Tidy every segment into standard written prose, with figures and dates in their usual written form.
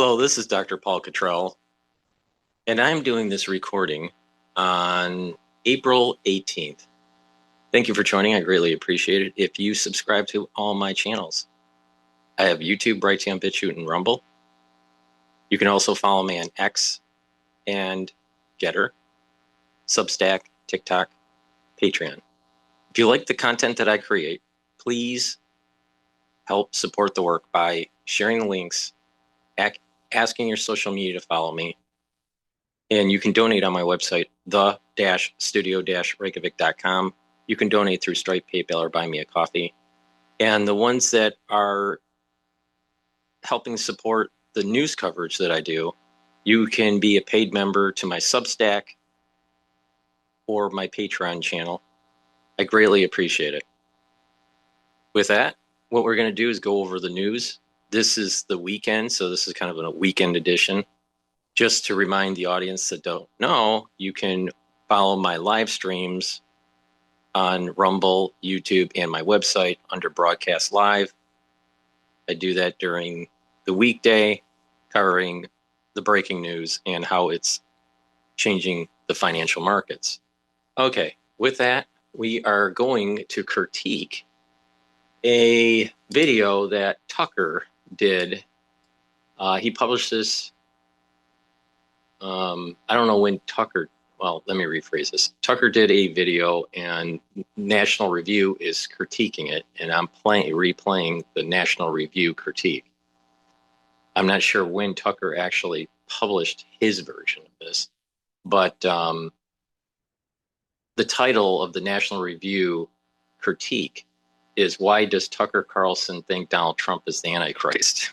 Hello, this is Dr. Paul Cottrell, and I'm doing this recording on April 18th. Thank you for joining. I greatly appreciate it. If you subscribe to all my channels, I have YouTube, Brighteon, Bitchute, and Rumble. You can also follow me on X and GETTR, Substack, TikTok, Patreon. If you like the content that I create, please help support the work by sharing the links, asking your social media to follow me. And you can donate on my website, the-studio-reykjavik.com. You can donate through Strait, PayPal, or buy me a coffee. And the ones that are helping support the news coverage that I do, you can be a paid member to my Substack or my Patreon channel. I greatly appreciate it. With that, what we're going to do is go over the news. This is the weekend, so this is kind of a weekend edition. Just to remind the audience that don't know, you can follow my live streams on Rumble, YouTube, and my website under Broadcast Live. I do that during the weekday, covering the breaking news and how it's changing the financial markets. Okay, with that, we are going to critique a video that Tucker did. He published this. I don't know when Tucker, well, let me rephrase this. Tucker did a video and National Review is critiquing it, and I'm replaying the National Review critique. I'm not sure when Tucker actually published his version of this, but the title of the National Review critique is "Why Does Tucker Carlson Think Donald Trump is the Antichrist?"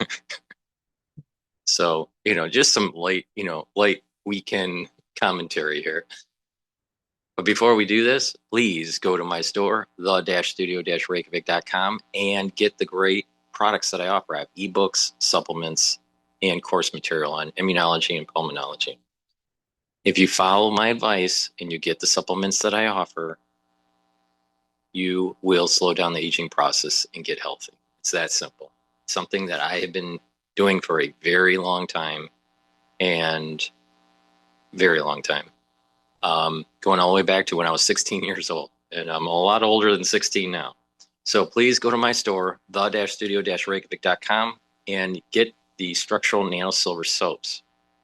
So, just some light weekend commentary here. But before we do this, please go to my store, the-studio-reykjavik.com, and get the great products that I offer. I have ebooks, supplements, and course material on immunology and pulmonology. If you follow my advice and you get the supplements that I offer, you will slow down the aging process and get healthy. It's that simple. It's something that I have been doing for a very long time, going all the way back to when I was 16 years old, and I'm a lot older than 16 now. So please go to my store, the-studio-reykjavik.com, and get the structural nano silver soaps.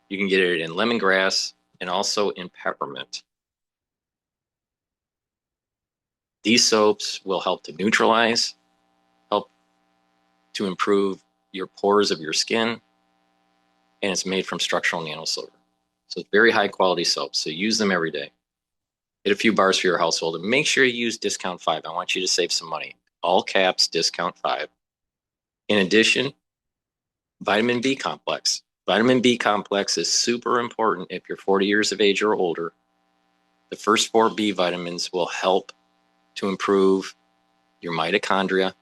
You can get it in lemongrass and also in peppermint. These soaps will help to neutralize, help to improve your pores of your skin, and it's made from structural nano silver. So it's very high quality soap. So use them every day. Get a few bars for your household, and make sure you use discount 5. I want you to save some money. All caps, discount 5. In addition, vitamin B complex. Vitamin B complex is super important if you're 40 years of age or older. The first 4 B vitamins will help to improve your mitochondria.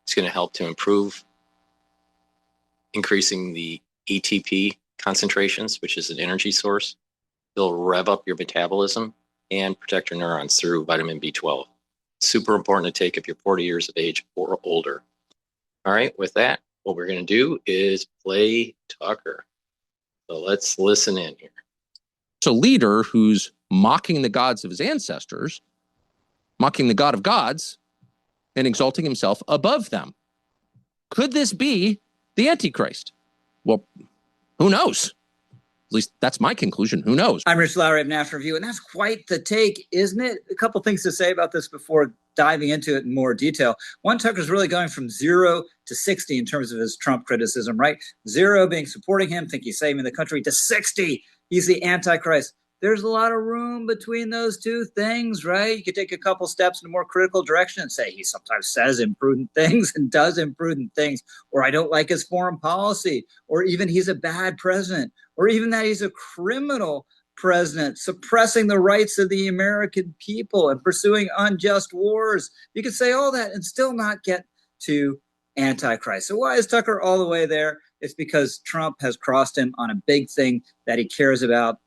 It's going to help to improve increasing the ATP concentrations, which is an energy source. It'll rev up your metabolism and protect your neurons through vitamin B12. Super important to take if you're 40 years of age or older. All right, with that, what we're going to do is play Tucker. So let's listen in here. It's a leader who's mocking the gods of his ancestors, mocking the God of gods, and exalting himself above them. Could this be the Antichrist? Well, who knows? At least that's my conclusion. Who knows? I'm Rich Lowry of National Review, and that's quite the take, isn't it? A couple things to say about this before diving into it in more detail. One, Tucker's really going from 0 to 60 in terms of his Trump criticism, right? 0 being supporting him, think he's saving the country, to 60, he's the Antichrist. There's a lot of room between those two things, right? You could take a couple steps in a more critical direction and say he sometimes says imprudent things and does imprudent things, or I don't like his foreign policy, or even he's a bad president, or even that he's a criminal president, suppressing the rights of the American people and pursuing unjust wars. You could say all that and still not get to Antichrist. So why is Tucker all the way there? It's because Trump has crossed him on a big thing that he cares about,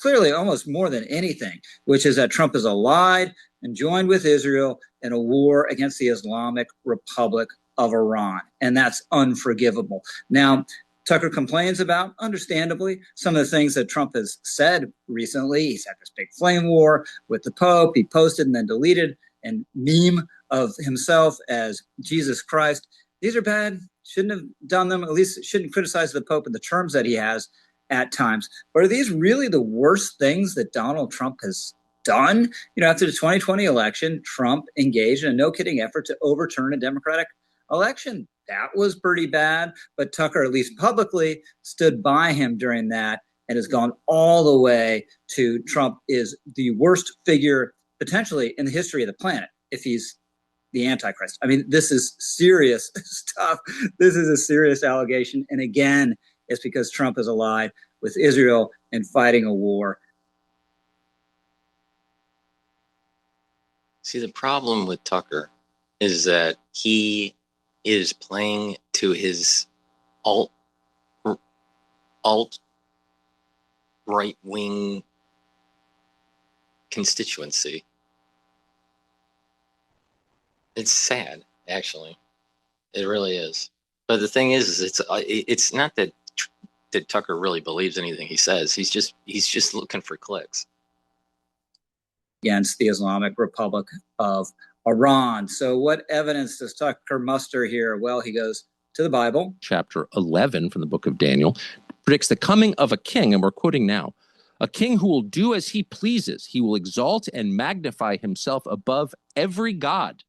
clearly almost more than anything, which is that Trump is allied and joined with Israel in a war against the Islamic Republic of Iran, and that's unforgivable. Now, Tucker complains about, understandably, some of the things that Trump has said recently. He's had this big flame war with the Pope. He posted and then deleted and meme of himself as Jesus Christ. These are bad. Shouldn't have done them. At least shouldn't criticize the Pope in the terms that he has at times. But are these really the worst things that Donald Trump has done? After the 2020 election, Trump engaged in a no-kidding effort to overturn a Democratic election. That was pretty bad, but Tucker, at least publicly, stood by him during that and has gone all the way to Trump is the worst figure potentially in the history of the planet if he's the Antichrist. I mean, this is serious stuff. This is a serious allegation. And again, it's because Trump is allied with Israel and fighting a war. See, the problem with Tucker is that he is playing to his alt right-wing constituency. It's sad, actually. It really is. But the thing is it's not that Tucker really believes anything he says. He's just looking for clicks against the Islamic Republic of Iran. So what evidence does Tucker muster here? Well, he goes to the Bible. Chapter 11 from the book of Daniel predicts the coming of a king, and we're quoting now, a king who will do as he pleases. He will exalt and magnify himself above every god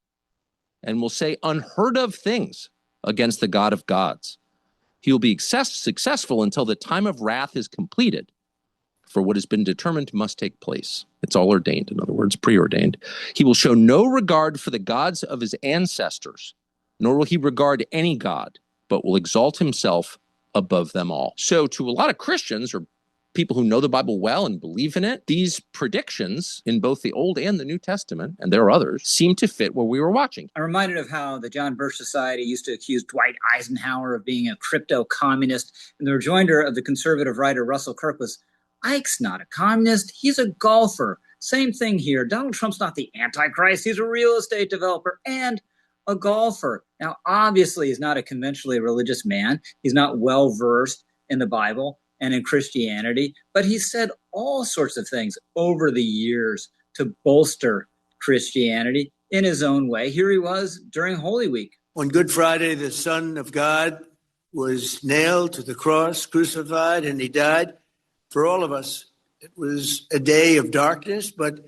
and will say unheard of things against the God of gods. He will be successful until the time of wrath is completed. For what has been determined must take place. It's all ordained, in other words, preordained. He will show no regard for the gods of his ancestors, nor will he regard any god, but will exalt himself above them all. So to a lot of Christians, or people who know the Bible well and believe in it, these predictions in both the Old and the New Testament, and there are others, seem to fit what we were watching. I'm reminded of how the John Birch Society used to accuse Dwight Eisenhower of being a crypto-communist, and the rejoinder of the conservative writer Russell Kirk was, Ike's not a communist. He's a golfer. Same thing here. Donald Trump's not the Antichrist. He's a real estate developer and a golfer. Now, obviously, he's not a conventionally religious man. He's not well-versed in the Bible and in Christianity, but he said all sorts of things over the years to bolster Christianity in his own way. Here he was during Holy Week. On Good Friday, the Son of God was nailed to the cross, crucified, and he died. For all of us, it was a day of darkness, but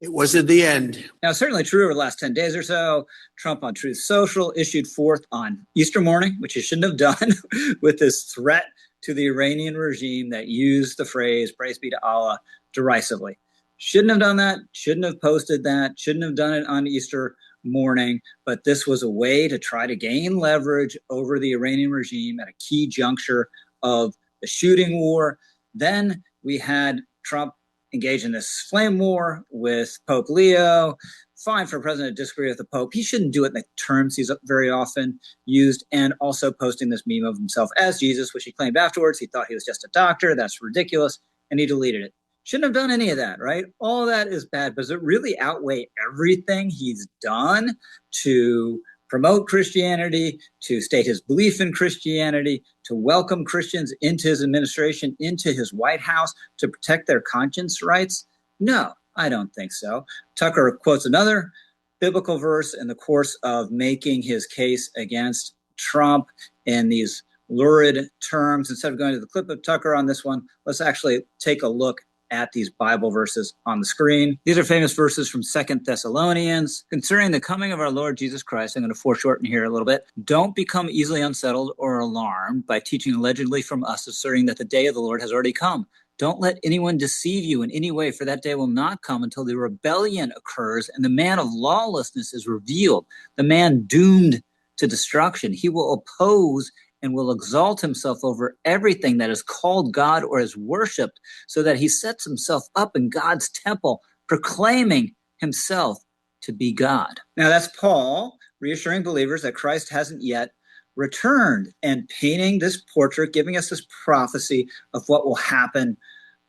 it wasn't the end. Now, certainly true over the last 10 days or so. Trump on Truth Social issued forth on Easter morning, which he shouldn't have done, with this threat to the Iranian regime that used the phrase, praise be to Allah, derisively. Shouldn't have done that, shouldn't have posted that, shouldn't have done it on Easter morning, but this was a way to try to gain leverage over the Iranian regime at a key juncture of the shooting war. Then we had Trump engage in this flame war with Pope Leo. Fine for a president to disagree with the Pope. He shouldn't do it in the terms he's very often used, and also posting this meme of himself as Jesus, which he claimed afterwards. He thought he was just a doctor. That's ridiculous, and he deleted it. Shouldn't have done any of that, right? All of that is bad. But does it really outweigh everything he's done to promote Christianity, to state his belief in Christianity, to welcome Christians into his administration, into his White House, to protect their conscience rights? No, I don't think so. Tucker quotes another biblical verse in the course of making his case against Trump in these lurid terms. Instead of going to the clip of Tucker on this one, let's actually take a look at these Bible verses on the screen. These are famous verses from 2 Thessalonians. Concerning the coming of our Lord Jesus Christ, I'm going to foreshorten here a little bit. Don't become easily unsettled or alarmed by teaching allegedly from us asserting that the day of the Lord has already come. Don't let anyone deceive you in any way, for that day will not come until the rebellion occurs and the man of lawlessness is revealed, the man doomed to destruction. He will oppose and will exalt himself over everything that is called God or is worshipped, so that he sets himself up in God's temple, proclaiming himself to be God. Now that's Paul reassuring believers that Christ hasn't yet returned and painting this portrait, giving us this prophecy of what will happen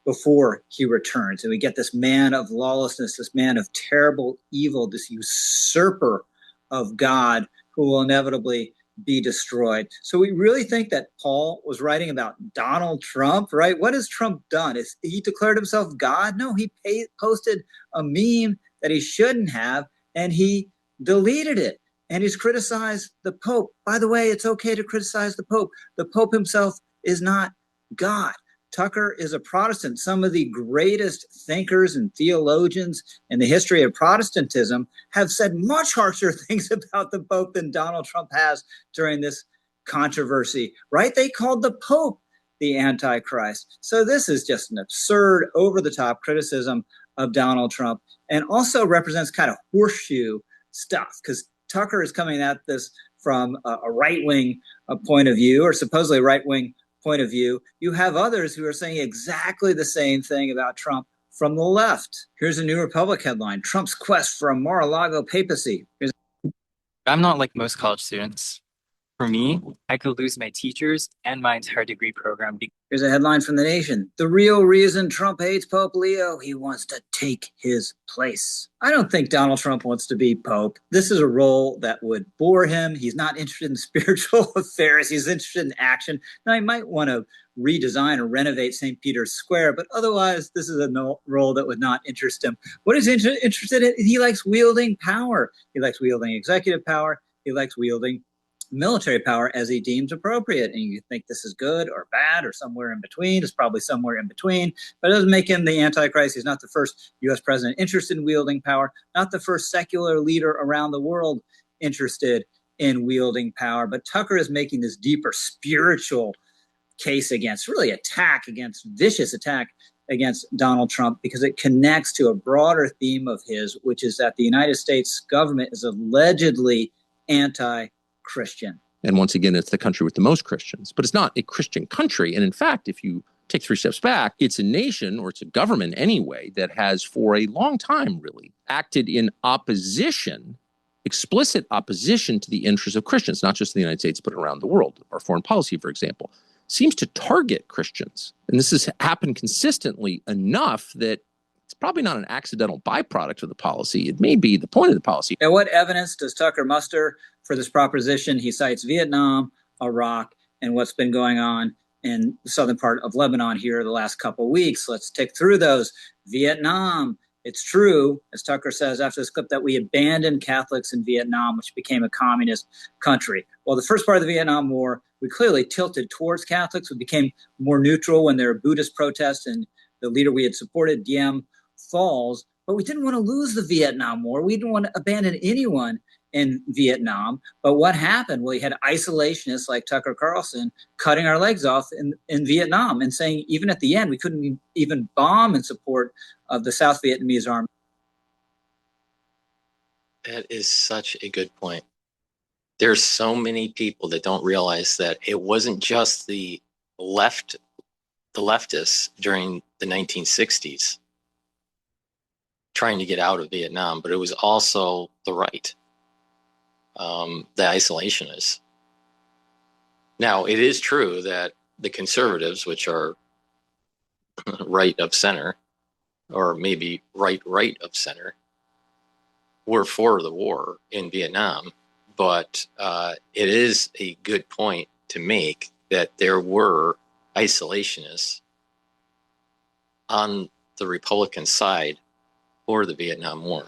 before he returns. And we get this man of lawlessness, this man of terrible evil, this usurper of God who will inevitably be destroyed. So we really think that Paul was writing about Donald Trump, right? What has Trump done? He declared himself God? No, he posted a meme that he shouldn't have, and he deleted it. And he's criticized the Pope. By the way, it's okay to criticize the Pope. The Pope himself is not God. Tucker is a Protestant. Some of the greatest thinkers and theologians in the history of Protestantism have said much harsher things about the Pope than Donald Trump has during this controversy, right? They called the Pope the Antichrist. So this is just an absurd, over-the-top criticism of Donald Trump, and also represents kind of horseshoe stuff, because Tucker is coming at this from a right-wing point of view, or supposedly right-wing point of view. You have others who are saying exactly the same thing about Trump from the left. Here's a New Republic headline: Trump's quest for a Mar-a-Lago papacy. I'm not like most college students. For me, I could lose my teachers and my entire degree program. Here's a headline from The Nation: the real reason Trump hates Pope Leo, he wants to take his place. I don't think Donald Trump wants to be Pope. This is a role that would bore him. He's not interested in spiritual affairs. He's interested in action. Now, he might want to redesign or renovate St. Peter's Square, but otherwise, this is a role that would not interest him. What is he interested in? He likes wielding power. He likes wielding executive power. He likes wielding military power as he deems appropriate. And you think this is good or bad or somewhere in between. It's probably somewhere in between, but it doesn't make him the Antichrist. He's not the first U.S. president interested in wielding power, not the first secular leader around the world interested in wielding power. But Tucker is making this deeper spiritual case against, really vicious attack against Donald Trump, because it connects to a broader theme of his, which is that the United States government is allegedly anti-Christian. And once again, it's the country with the most Christians, but it's not a Christian country. And in fact, if you take 3 steps back, it's a nation, or it's a government anyway, that has for a long time really acted in opposition, explicit opposition to the interests of Christians, not just in the United States, but around the world. Our foreign policy, for example, seems to target Christians. And this has happened consistently enough that it's probably not an accidental byproduct of the policy. It may be the point of the policy. Now, what evidence does Tucker muster for this proposition? He cites Vietnam, Iraq, and what's been going on in the southern part of Lebanon here the last couple of weeks. Let's tick through those. Vietnam. It's true, as Tucker says after this clip, that we abandoned Catholics in Vietnam, which became a communist country. Well, the first part of the Vietnam War, we clearly tilted towards Catholics. We became more neutral when there were Buddhist protests and the leader we had supported, Diem, falls. But we didn't want to lose the Vietnam War. We didn't want to abandon anyone in Vietnam. But what happened? Well, you had isolationists like Tucker Carlson cutting our legs off in Vietnam and saying even at the end we couldn't even bomb in support of the South Vietnamese army. That is such a good point. There's so many people that don't realize that it wasn't just the leftists during the 1960s trying to get out of Vietnam, but it was also the right, the isolationists. Now, it is true that the conservatives, which are right of center, or maybe right of center, were for the war in Vietnam. But it is a good point to make that there were isolationists on the Republican side for the Vietnam War.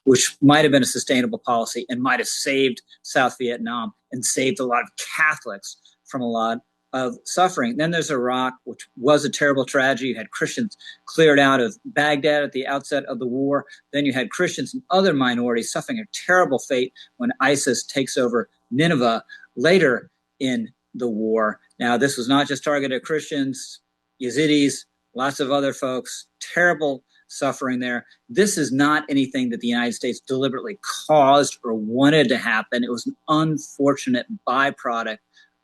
Which might have been a sustainable policy and might have saved South Vietnam and saved a lot of Catholics from a lot of suffering. Then there's Iraq, which was a terrible tragedy. You had Christians cleared out of Baghdad at the outset of the war. Then you had Christians and other minorities suffering a terrible fate when ISIS takes over Nineveh later in the war. Now, this was not just targeted at Christians, Yazidis, lots of other folks, terrible suffering there. This is not anything that the United States deliberately caused or wanted to happen. It was an unfortunate byproduct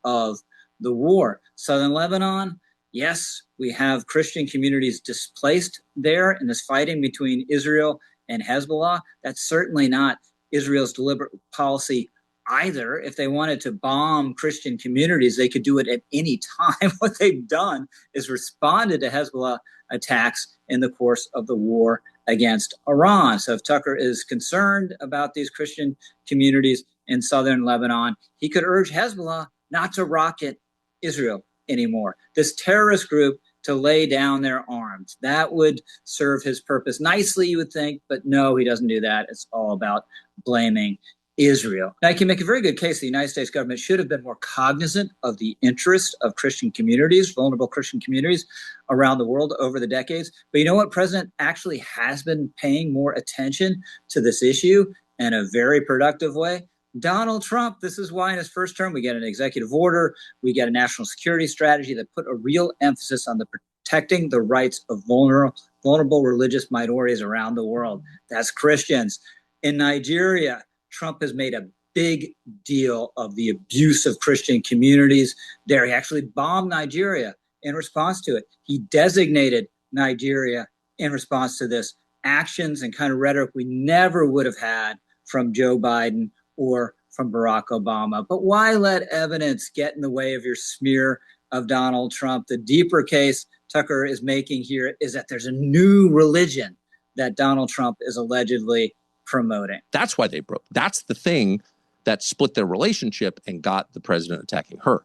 of the war. Southern Lebanon, yes, we have Christian communities displaced there in this fighting between Israel and Hezbollah. That's certainly not Israel's deliberate policy either. If they wanted to bomb Christian communities, they could do it at any time. What they've done is responded to Hezbollah attacks in the course of the war against Iran. So if Tucker is concerned about these Christian communities in southern Lebanon, he could urge Hezbollah not to rocket Israel anymore. This terrorist group to lay down their arms. That would serve his purpose nicely, you would think, but no, he doesn't do that. It's all about blaming Israel. Now, you can make a very good case the United States government should have been more cognizant of the interest of Christian communities, vulnerable Christian communities around the world over the decades. But you know what? President actually has been paying more attention to this issue in a very productive way. Donald Trump, this is why in his first term we get an executive order, we get a national security strategy that put a real emphasis on the protecting the rights of vulnerable religious minorities around the world. That's Christians. In Nigeria, Trump has made a big deal of the abuse of Christian communities there. He actually bombed Nigeria in response to it. He designated Nigeria in response to this actions and kind of rhetoric we never would have had from Joe Biden or from Barack Obama. But why let evidence get in the way of your smear of Donald Trump? The deeper case Tucker is making here is that there's a new religion that Donald Trump is allegedly promoting. That's why they broke. That's the thing that split their relationship and got the president attacking her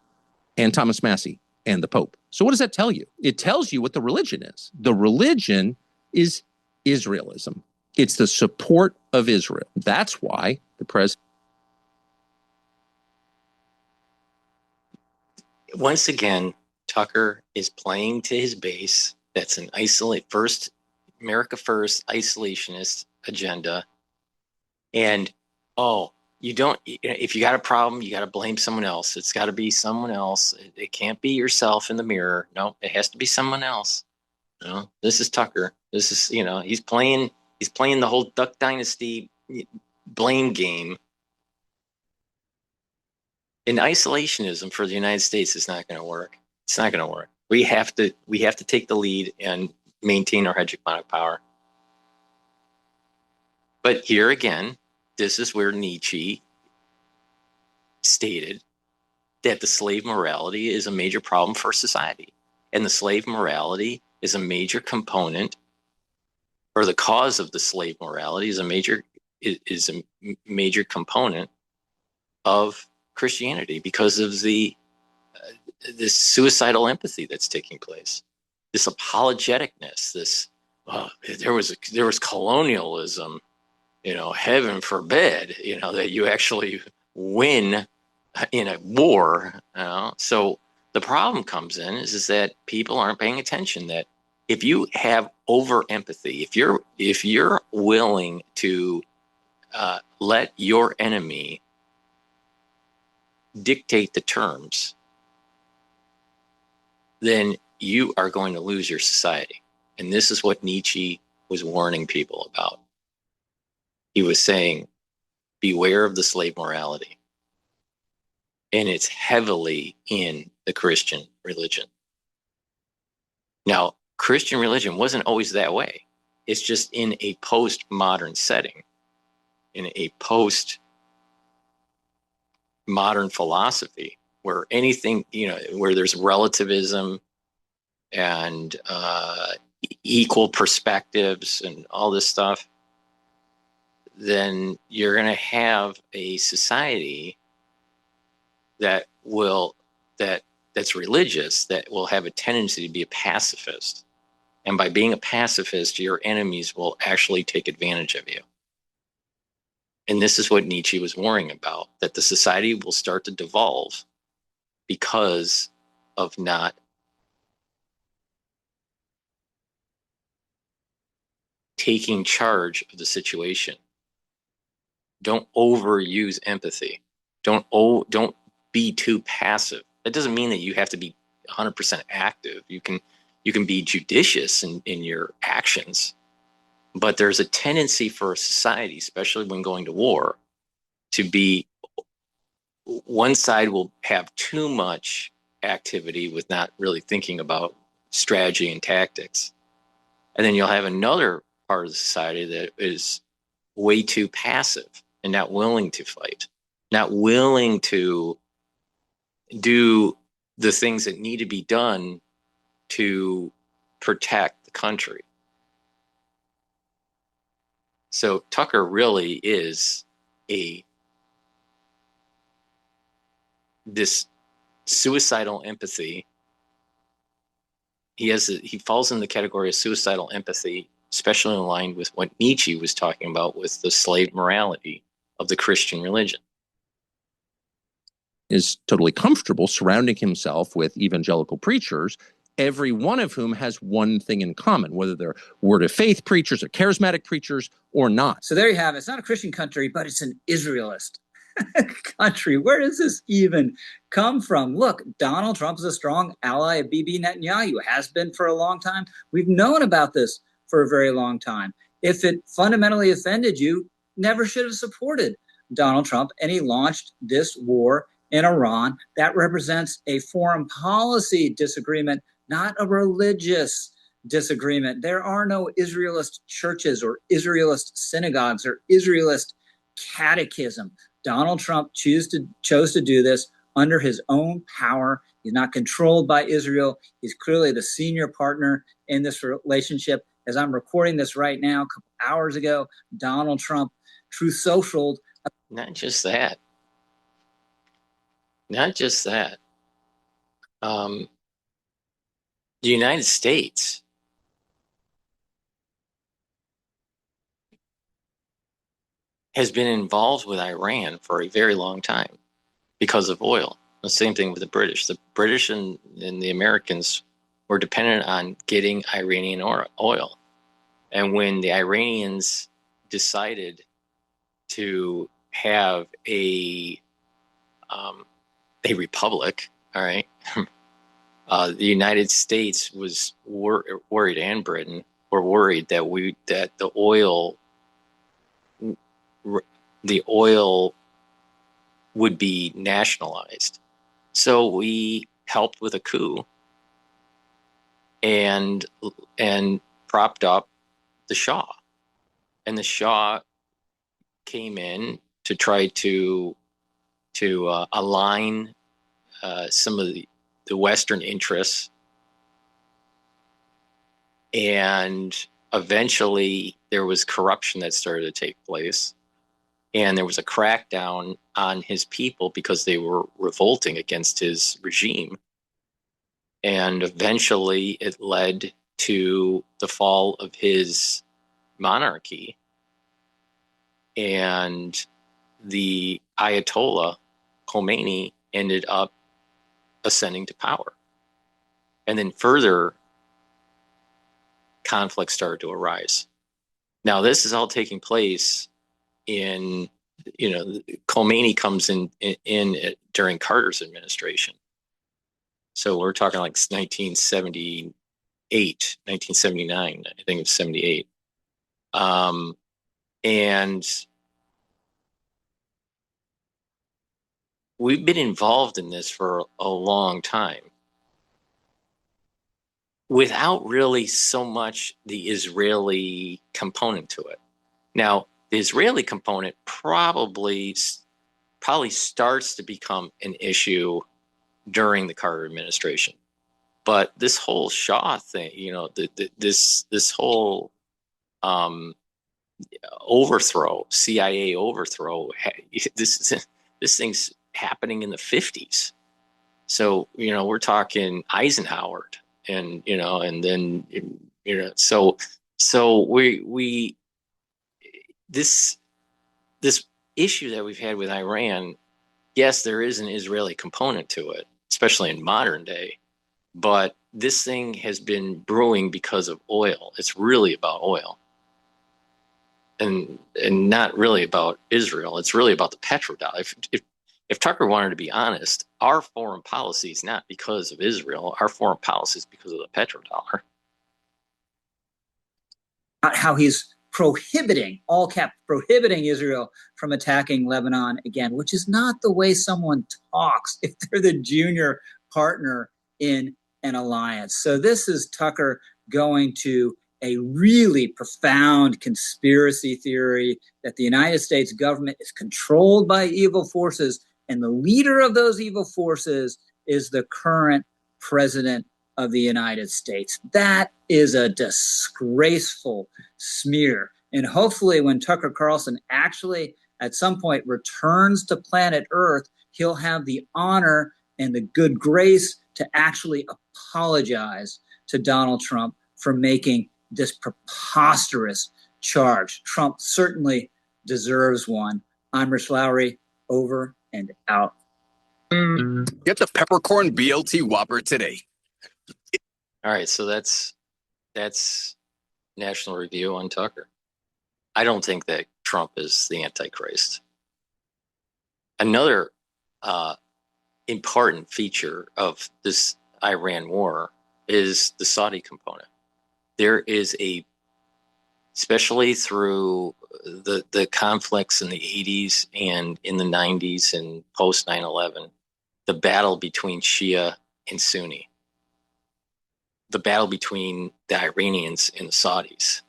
and Thomas Massey and the Pope. So what does that tell you? It tells you what the religion is. The religion is Israelism. It's the support of Israel. That's why the president. Once again, Tucker is playing to his base. That's an America First isolationist agenda. And, if you got a problem, you got to blame someone else. It's got to be someone else. It can't be yourself in the mirror. No, it has to be someone else. This is Tucker. This is, he's playing the whole Duck Dynasty blame game. And isolationism for the United States is not going to work. It's not going to work. We have to take the lead and maintain our hegemonic power. But here again, this is where Nietzsche stated that the slave morality is a major problem for society. And the slave morality is a major component, or the cause of the slave morality is a major component of Christianity because of this suicidal empathy that's taking place, this apologeticness, there was colonialism, heaven forbid, that you actually win in a war. So the problem comes in is that people aren't paying attention that if you have over empathy, if you're willing to let your enemy dictate the terms, then you are going to lose your society. And this is what Nietzsche was warning people about. He was saying, beware of the slave morality. And it's heavily in the Christian religion. Now, Christian religion wasn't always that way. It's just in a postmodern setting, in a post-modern philosophy, where anything, where there's relativism and equal perspectives and all this stuff, then you're going to have a society that's religious, that will have a tendency to be a pacifist. And by being a pacifist, your enemies will actually take advantage of you. And this is what Nietzsche was worrying about, that the society will start to devolve because of not taking charge of the situation. Don't overuse empathy. Don't be too passive. That doesn't mean that you have to be 100% active. You can be judicious in your actions, but there's a tendency for a society, especially when going to war, to be, one side will have too much activity with not really thinking about strategy and tactics. And then you'll have another part of the society that is way too passive and not willing to fight, not willing to do the things that need to be done to protect the country. So Tucker really is this suicidal empathy. He falls in the category of suicidal empathy, especially in line with what Nietzsche was talking about with the slave morality of the Christian religion. Is totally comfortable surrounding himself with evangelical preachers, every one of whom has one thing in common, whether they're word of faith preachers or charismatic preachers or not. So there you have it. It's not a Christian country, but it's an Israelist country. Where does this even come from? Look, Donald Trump is a strong ally of Bibi Netanyahu, has been for a long time. We've known about this for a very long time. If it fundamentally offended you, never should have supported Donald Trump, and he launched this war in Iran. That represents a foreign policy disagreement, not a religious disagreement. There are no Israelist churches or Israelist synagogues or Israelist catechism. Donald Trump chose to do this under his own power. He's not controlled by Israel. He's clearly the senior partner in this relationship. As I'm recording this right now, a couple hours ago, Donald Trump, Truth Socialed. Not just that. Not just that. The United States has been involved with Iran for a very long time because of oil. The same thing with the British. The British and the Americans were dependent on getting Iranian oil. And when the Iranians decided to have a republic, all right, the United States was worried, and Britain were worried that the oil would be nationalized. So we helped with a coup and propped up the Shah. And the Shah came in to try to align some of the Western interests. And eventually there was corruption that started to take place. And there was a crackdown on his people because they were revolting against his regime. And eventually it led to the fall of his monarchy. And the Ayatollah Khomeini ended up ascending to power. And then further conflicts started to arise. Now, this is all taking place in, Khomeini comes in during Carter's administration. So we're talking like 1978, 1979, I think it's 78. And we've been involved in this for a long time without really so much the Israeli component to it. Now, the Israeli component probably starts to become an issue during the Carter administration. But this whole Shah thing, this whole overthrow, CIA overthrow, this thing's happening in the 50s. So, we're talking Eisenhower and, and then, so this issue that we've had with Iran, yes, there is an Israeli component to it, especially in modern day, but this thing has been brewing because of oil. It's really about oil. And not really about Israel. It's really about the petrodollar. If Tucker wanted to be honest, our foreign policy is not because of Israel. Our foreign policy is because of the petrodollar. How he's prohibiting Israel from attacking Lebanon again, which is not the way someone talks if they're the junior partner in an alliance. So this is Tucker going to a really profound conspiracy theory that the United States government is controlled by evil forces, and the leader of those evil forces is the current president of the United States. That is a disgraceful smear And hopefully when Tucker Carlson actually at some point returns to planet Earth, he'll have the honor and the good grace to actually apologize to Donald Trump for making this preposterous charge. Trump certainly deserves one. I'm Rich Lowry, over and out. Get the peppercorn BLT Whopper today. All right, so that's National Review on Tucker. I don't think that Trump is the Antichrist. Another important feature of this Iran war is the Saudi component. There is especially through the conflicts in the 80s and in the 90s and post 9/11, the battle between Shia and Sunni, the battle between the Iranians and the Saudis.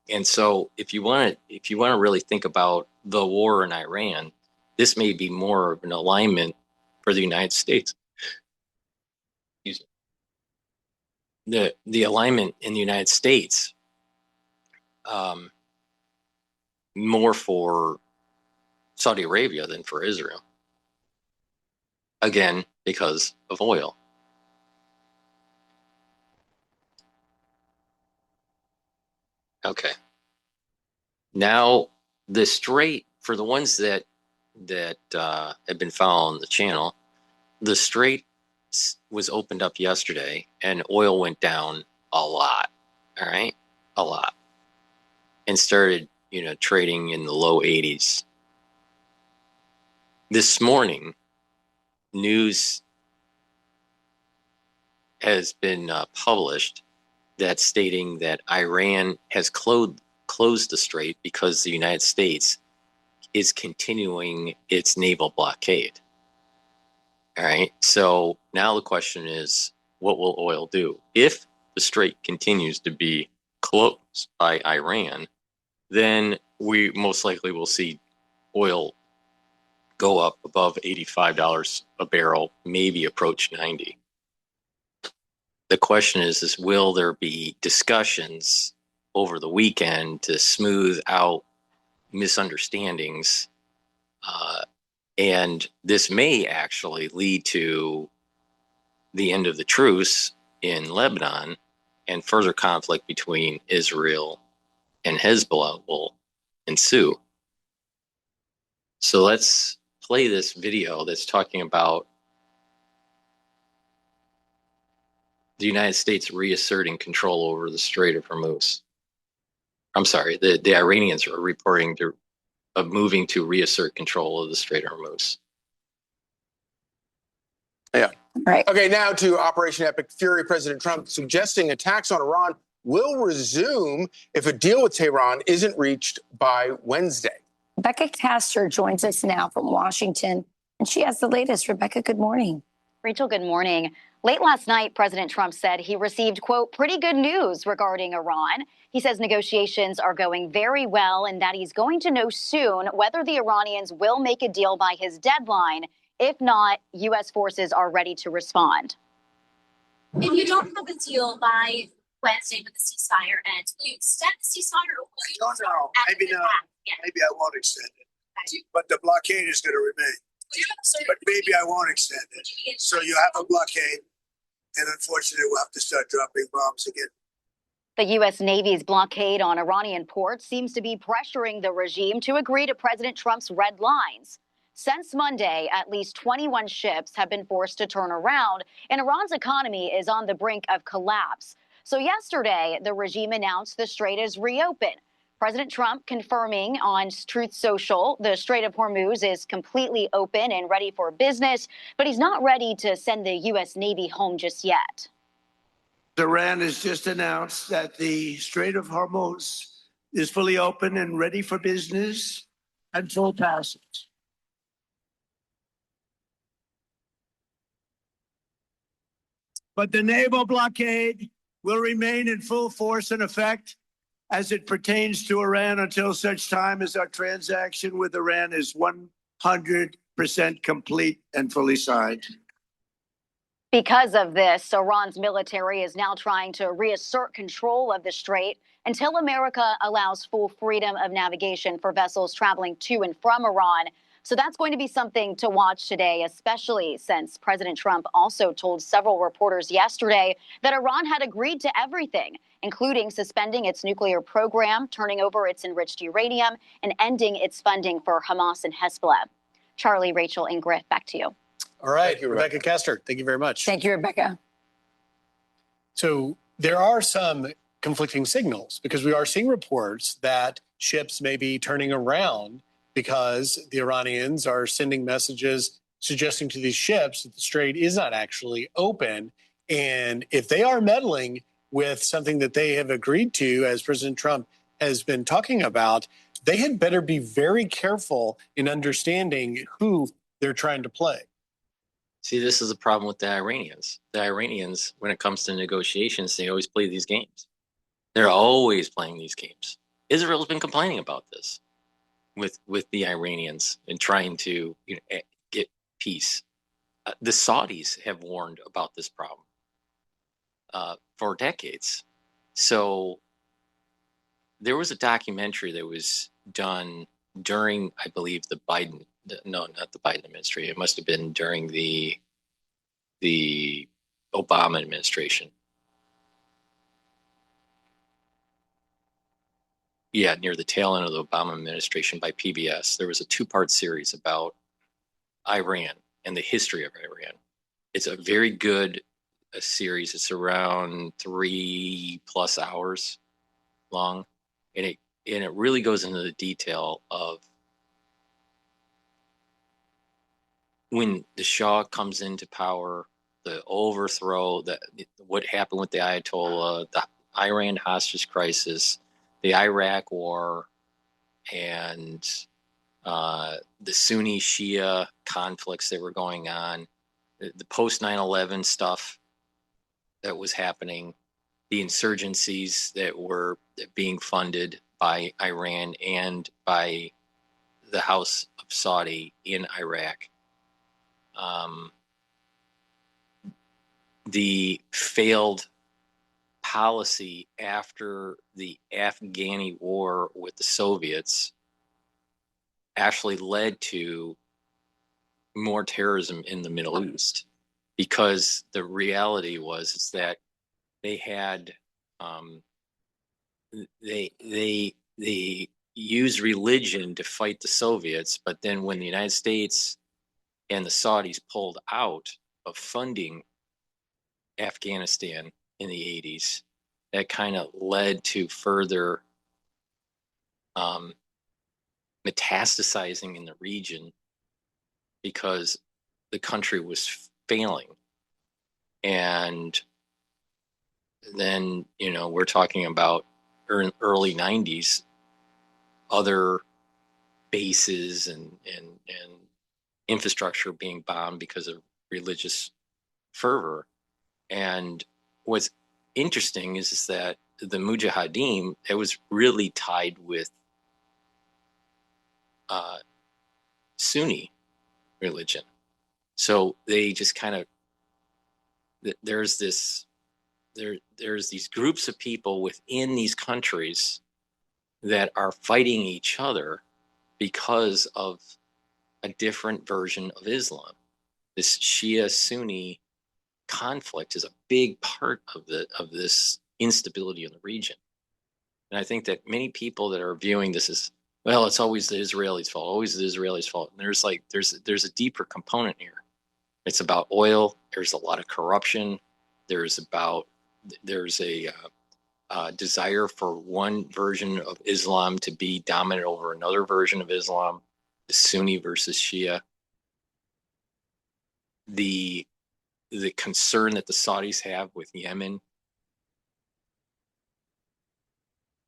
And so if you want to really think about the war in Iran, this may be more of an alignment for the United States. The alignment in the United States, more for Saudi Arabia than for Israel. Again, because of oil. Okay. Now, the Strait, for the ones that have been following the channel, the Strait was opened up yesterday and oil went down a lot. All right, a lot, and started trading in the low 80s. This morning, news has been published that's stating that Iran has closed the Strait because the United States is continuing its naval blockade. All right. So now the question is, what will oil do? If the Strait continues to be closed by Iran, then we most likely will see oil go up above $85 a barrel, maybe approach 90. The question is will there be discussions over the weekend to smooth out misunderstandings? And this may actually lead to the end of the truce in Lebanon, and further conflict between Israel and Hezbollah will ensue. So let's play this video that's talking about the United States reasserting control over the Strait of Hormuz. I'm sorry, the Iranians are reporting of moving to reassert control of the Strait of Hormuz. Yeah. Right. Okay, now to Operation Epic Fury. President Trump suggesting attacks on Iran will resume if a deal with Tehran isn't reached by Wednesday. Rebecca Castor joins us now from Washington, and she has the latest. Rebecca, good morning. Rachel, good morning. Late last night, President Trump said he received, quote, pretty good news regarding Iran. He says negotiations are going very well and that he's going to know soon whether the Iranians will make a deal by his deadline. If not, U.S. forces are ready to respond. If you don't have a deal by Wednesday with the ceasefire ends, will you extend the ceasefire? Or will you I don't know. Maybe not. Yeah. Maybe I won't extend it. But the blockade is going to remain. But maybe I won't extend it. So you have a blockade, and unfortunately, we'll have to start dropping bombs again. The U.S. Navy's blockade on Iranian ports seems to be pressuring the regime to agree to President Trump's red lines. Since Monday, at least 21 ships have been forced to turn around, and Iran's economy is on the brink of collapse. So yesterday, the regime announced the Strait is reopened. President Trump confirming on Truth Social the Strait of Hormuz is completely open and ready for business, but he's not ready to send the U.S. Navy home just yet. Iran has just announced that the Strait of Hormuz is fully open and ready for business and full passage. But the naval blockade will remain in full force and effect as it pertains to Iran until such time as our transaction with Iran is 100% complete and fully signed. Because of this, Iran's military is now trying to reassert control of the Strait until America allows full freedom of navigation for vessels traveling to and from Iran. So that's going to be something to watch today, especially since President Trump also told several reporters yesterday that Iran had agreed to everything, including suspending its nuclear program, turning over its enriched uranium, and ending its funding for Hamas and Hezbollah. Charlie, Rachel, and Griff, back to you. All right, Thank you, Rebecca Kester, thank you very much. Thank you, Rebecca. So there are some conflicting signals because we are seeing reports that ships may be turning around because the Iranians are sending messages suggesting to these ships that the Strait is not actually open. And if they are meddling with something that they have agreed to, as President Trump has been talking about, they had better be very careful in understanding who they're trying to play. See, this is a problem with the Iranians. The Iranians, when it comes to negotiations, they always play these games. They're always playing these games. Israel's been complaining about this with the Iranians and trying to get peace. The Saudis have warned about this problem for decades. So there was a documentary that was done during, I believe, the Biden. No, not the Biden administration. It must have been during the Obama administration. Yeah, near the tail end of the Obama administration by PBS. There was a 2-part series about Iran and the history of Iran. It's a very good series. It's around 3+ hours long, and it really goes into the detail of when the Shah comes into power, the overthrow, what happened with the Ayatollah, the Iran hostage crisis, the Iraq war, and the Sunni Shia conflicts that were going on, the post 9/11 stuff that was happening, the insurgencies that were being funded by Iran and by the House of Saudi in Iraq. The failed policy after the Afghani war with the Soviets actually led to more terrorism in the Middle East, because the reality was that they had they used religion to fight the Soviets, but then when the United States and the Saudis pulled out of funding Afghanistan in the 80s, that kind of led to further metastasizing in the region because the country was failing. And then, we're talking about early 90s, other bases and infrastructure being bombed because of religious fervor. And what's interesting is that the Mujahideen, it was really tied with Sunni religion. So they just kind of, there's these groups of people within these countries that are fighting each other because of a different version of Islam. This Shia-Sunni conflict is a big part of this instability in the region. And I think that many people that are viewing this as, well, it's always the Israelis' fault, always the Israelis' fault. And there's a deeper component here. It's about oil. There's a lot of corruption. There's a desire for one version of Islam to be dominant over another version of Islam, the Sunni versus Shia. The concern that the Saudis have with Yemen,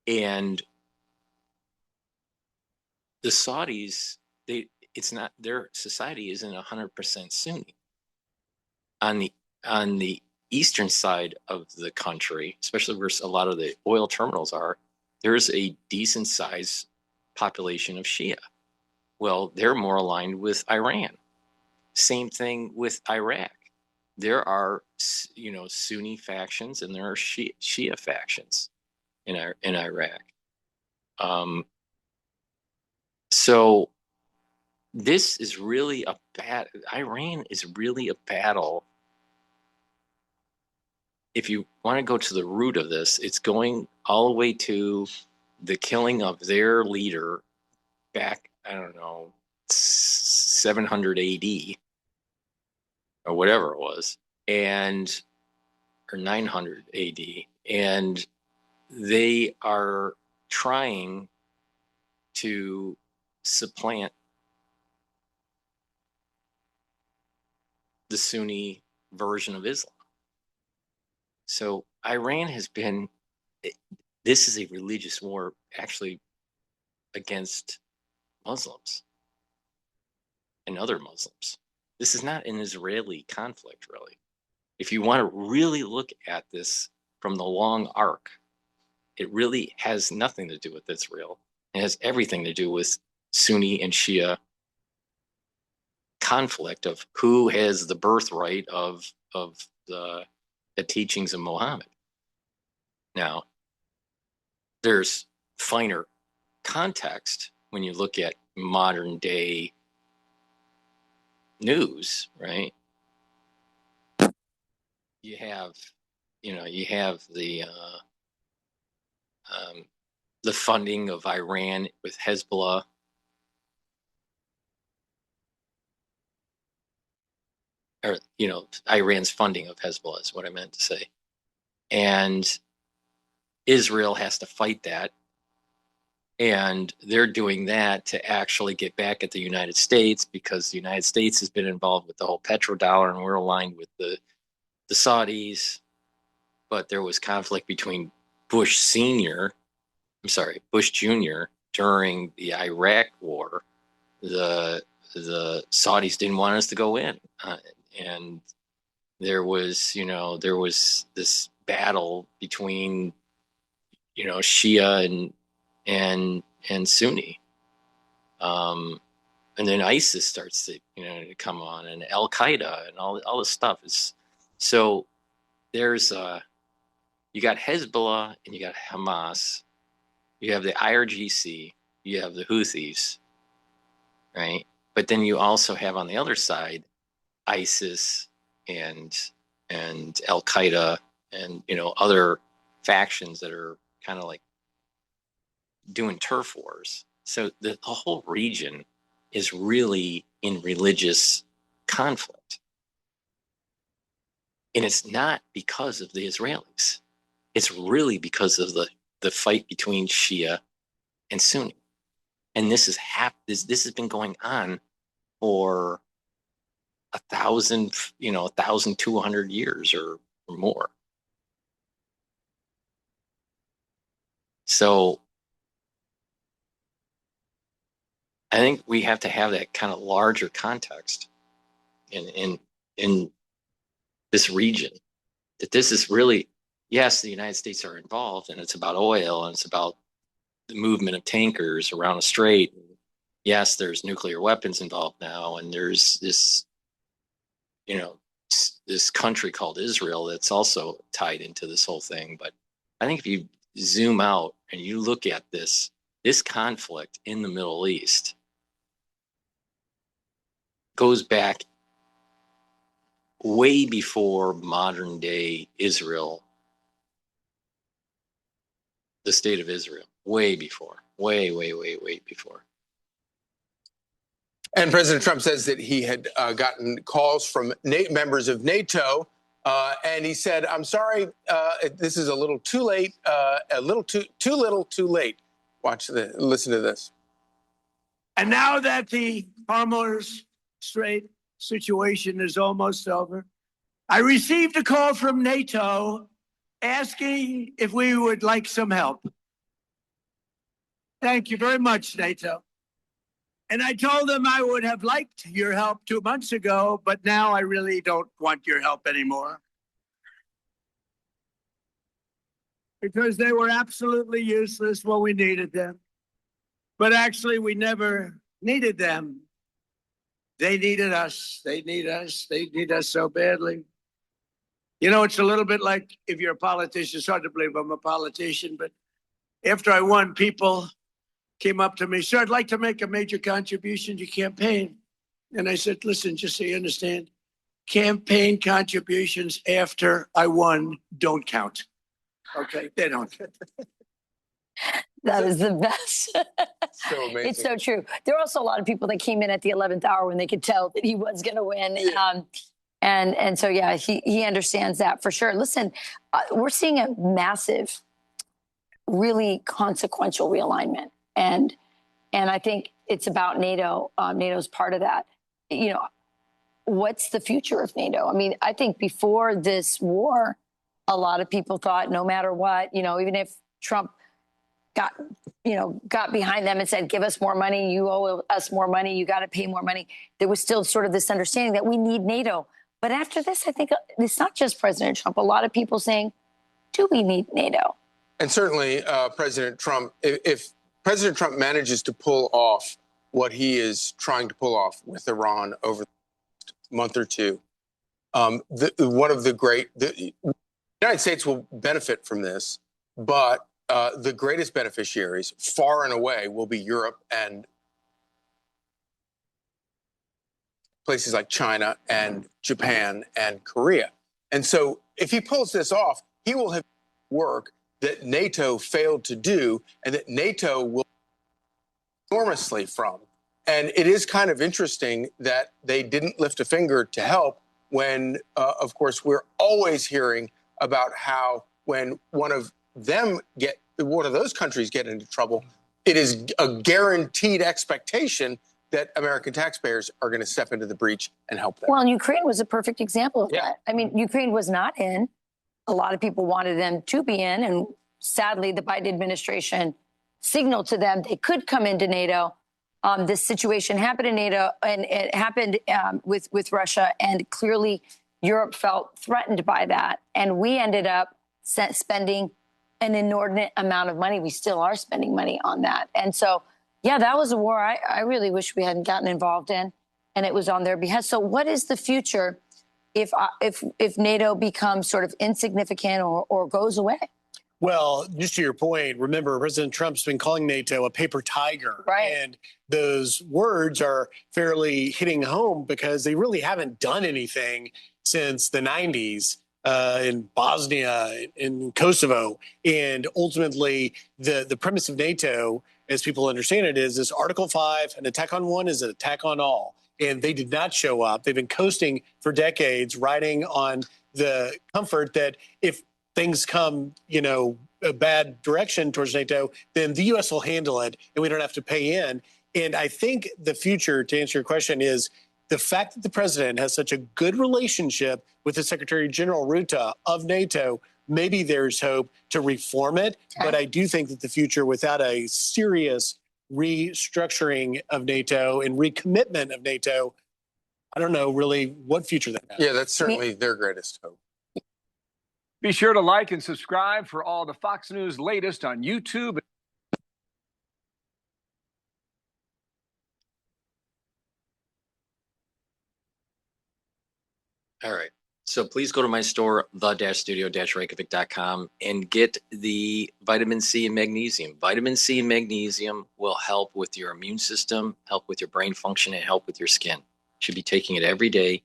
and the Saudis, their society isn't 100% Sunni. On the eastern side of the country, especially where a lot of the oil terminals are, there's a decent sized population of Shia. Well, they're more aligned with Iran. Same thing with Iraq. there are, Sunni factions and there are Shia factions in Iraq. So this is really Iran is really a battle. If you want to go to the root of this, it's going all the way to the killing of their leader back, I don't know, 700 AD or whatever it was, or 900 AD. And they are trying to supplant the Sunni version of Islam. So Iran this is a religious war actually against Muslims and other Muslims. This is not an Israeli conflict, really. If you want to really look at this from the long arc, it really has nothing to do with Israel. It has everything to do with Sunni and Shia conflict of who has the birthright of the teachings of Muhammad. Now, there's finer context when you look at modern day news, right? You have the funding of Iran with Hezbollah. Or, Iran's funding of Hezbollah is what I meant to say. And Israel has to fight that. And they're doing that to actually get back at the United States, because the United States has been involved with the whole petrodollar, and we're aligned with the Saudis. But there was conflict between Bush Jr. during the Iraq war. The Saudis didn't want us to go in. And there was this battle between, Shia and Sunni. And then ISIS starts to come on, and Al Qaeda and all this stuff is. So there's you got Hezbollah and you got Hamas, you have the IRGC, you have the Houthis, right? But then you also have on the other side ISIS and Al Qaeda and other factions that are kind of like doing turf wars. So the whole region is really in religious conflict. And it's not because of the Israelis. It's really because of the fight between Shia and Sunni. And this has been going on for 1,200 years or more. So I think we have to have that kind of larger context in this region, that this is really, yes, the United States are involved, and it's about oil, and it's about the movement of tankers around the Strait. Yes, there's nuclear weapons involved now, and there's this, this country called Israel that's also tied into this whole thing. But I think if you zoom out and you look at this conflict in the Middle East goes back way before modern day Israel, the state of Israel, way before, way before. And President Trump says that he had gotten calls from members of NATO, and he said, "I'm sorry, this is a little too late, a little too little, too late." Listen to this. And now that the Hormuz Strait situation is almost over, I received a call from NATO asking if we would like some help. Thank you very much, NATO. And I told them I would have liked your help 2 months ago, but now I really don't want your help anymore. Because they were absolutely useless when we needed them. But actually, we never needed them. They needed us. They need us. They need us so badly. You know, it's a little bit like if you're a politician. It's hard to believe I'm a politician, but after I won, people came up to me, sir, I'd like to make a major contribution to your campaign. And I said, listen, just so you understand, campaign contributions after I won don't count. Okay, they don't. That is the best. So amazing. It's so true. There are also a lot of people that came in at the 11th hour when they could tell that he was going to win. Yeah. And so, yeah, he understands that for sure. Listen, we're seeing a massive, really consequential realignment. And I think it's about NATO. NATO's part of that. You know, what's the future of NATO? I mean, I think before this war, a lot of people thought no matter what, you know, even if Trump got behind them and said, give us more money, you owe us more money, you got to pay more money, there was still sort of this understanding that we need NATO. But after this, I think it's not just President Trump. A lot of people saying, do we need NATO? And certainly President Trump, if President Trump manages to pull off what he is trying to pull off with Iran over the month or two, the United States will benefit from this, but the greatest beneficiaries, far and away, will be Europe and places like China and Japan and Korea. And so if he pulls this off, he will have work that NATO failed to do and that NATO will enormously from. And it is kind of interesting that they didn't lift a finger to help when, of course, we're always hearing about how when one of those countries get into trouble, it is a guaranteed expectation that American taxpayers are going to step into the breach and help them. Well, and Ukraine was a perfect example of that. I mean, Ukraine was not in. A lot of people wanted them to be in. And sadly, the Biden administration signaled to them they could come into NATO. This situation happened in NATO, and it happened with Russia. And clearly, Europe felt threatened by that. And we ended up spending an inordinate amount of money. We still are spending money on that. And so, yeah, that was a war I really wish we hadn't gotten involved in, and it was on their behest. So what is the future if NATO becomes sort of insignificant or goes away? Well, just to your point, remember, President Trump's been calling NATO a paper tiger. Right. And those words are fairly hitting home because they really haven't done anything since the 90s. In Bosnia, in Kosovo. And ultimately, the premise of NATO, as people understand it, is this Article 5, an attack on one is an attack on all. And they did not show up. They've been coasting for decades, riding on the comfort that if things come, a bad direction towards NATO, then the U.S. will handle it and we don't have to pay in. And I think the future, to answer your question, is the fact that the president has such a good relationship with the Secretary General Rutte of NATO, maybe there's hope to reform it. Okay. But I do think that the future, without a serious restructuring of NATO and recommitment of NATO, I don't know really what future that has. Yeah, that's certainly their greatest hope. Be sure to like and subscribe for all the Fox News latest on YouTube. All right. So please go to my store, the-studio-reykjavik.com, and get the vitamin C and magnesium. Vitamin C and magnesium will help with your immune system, help with your brain function, and help with your skin. You should be taking it every day.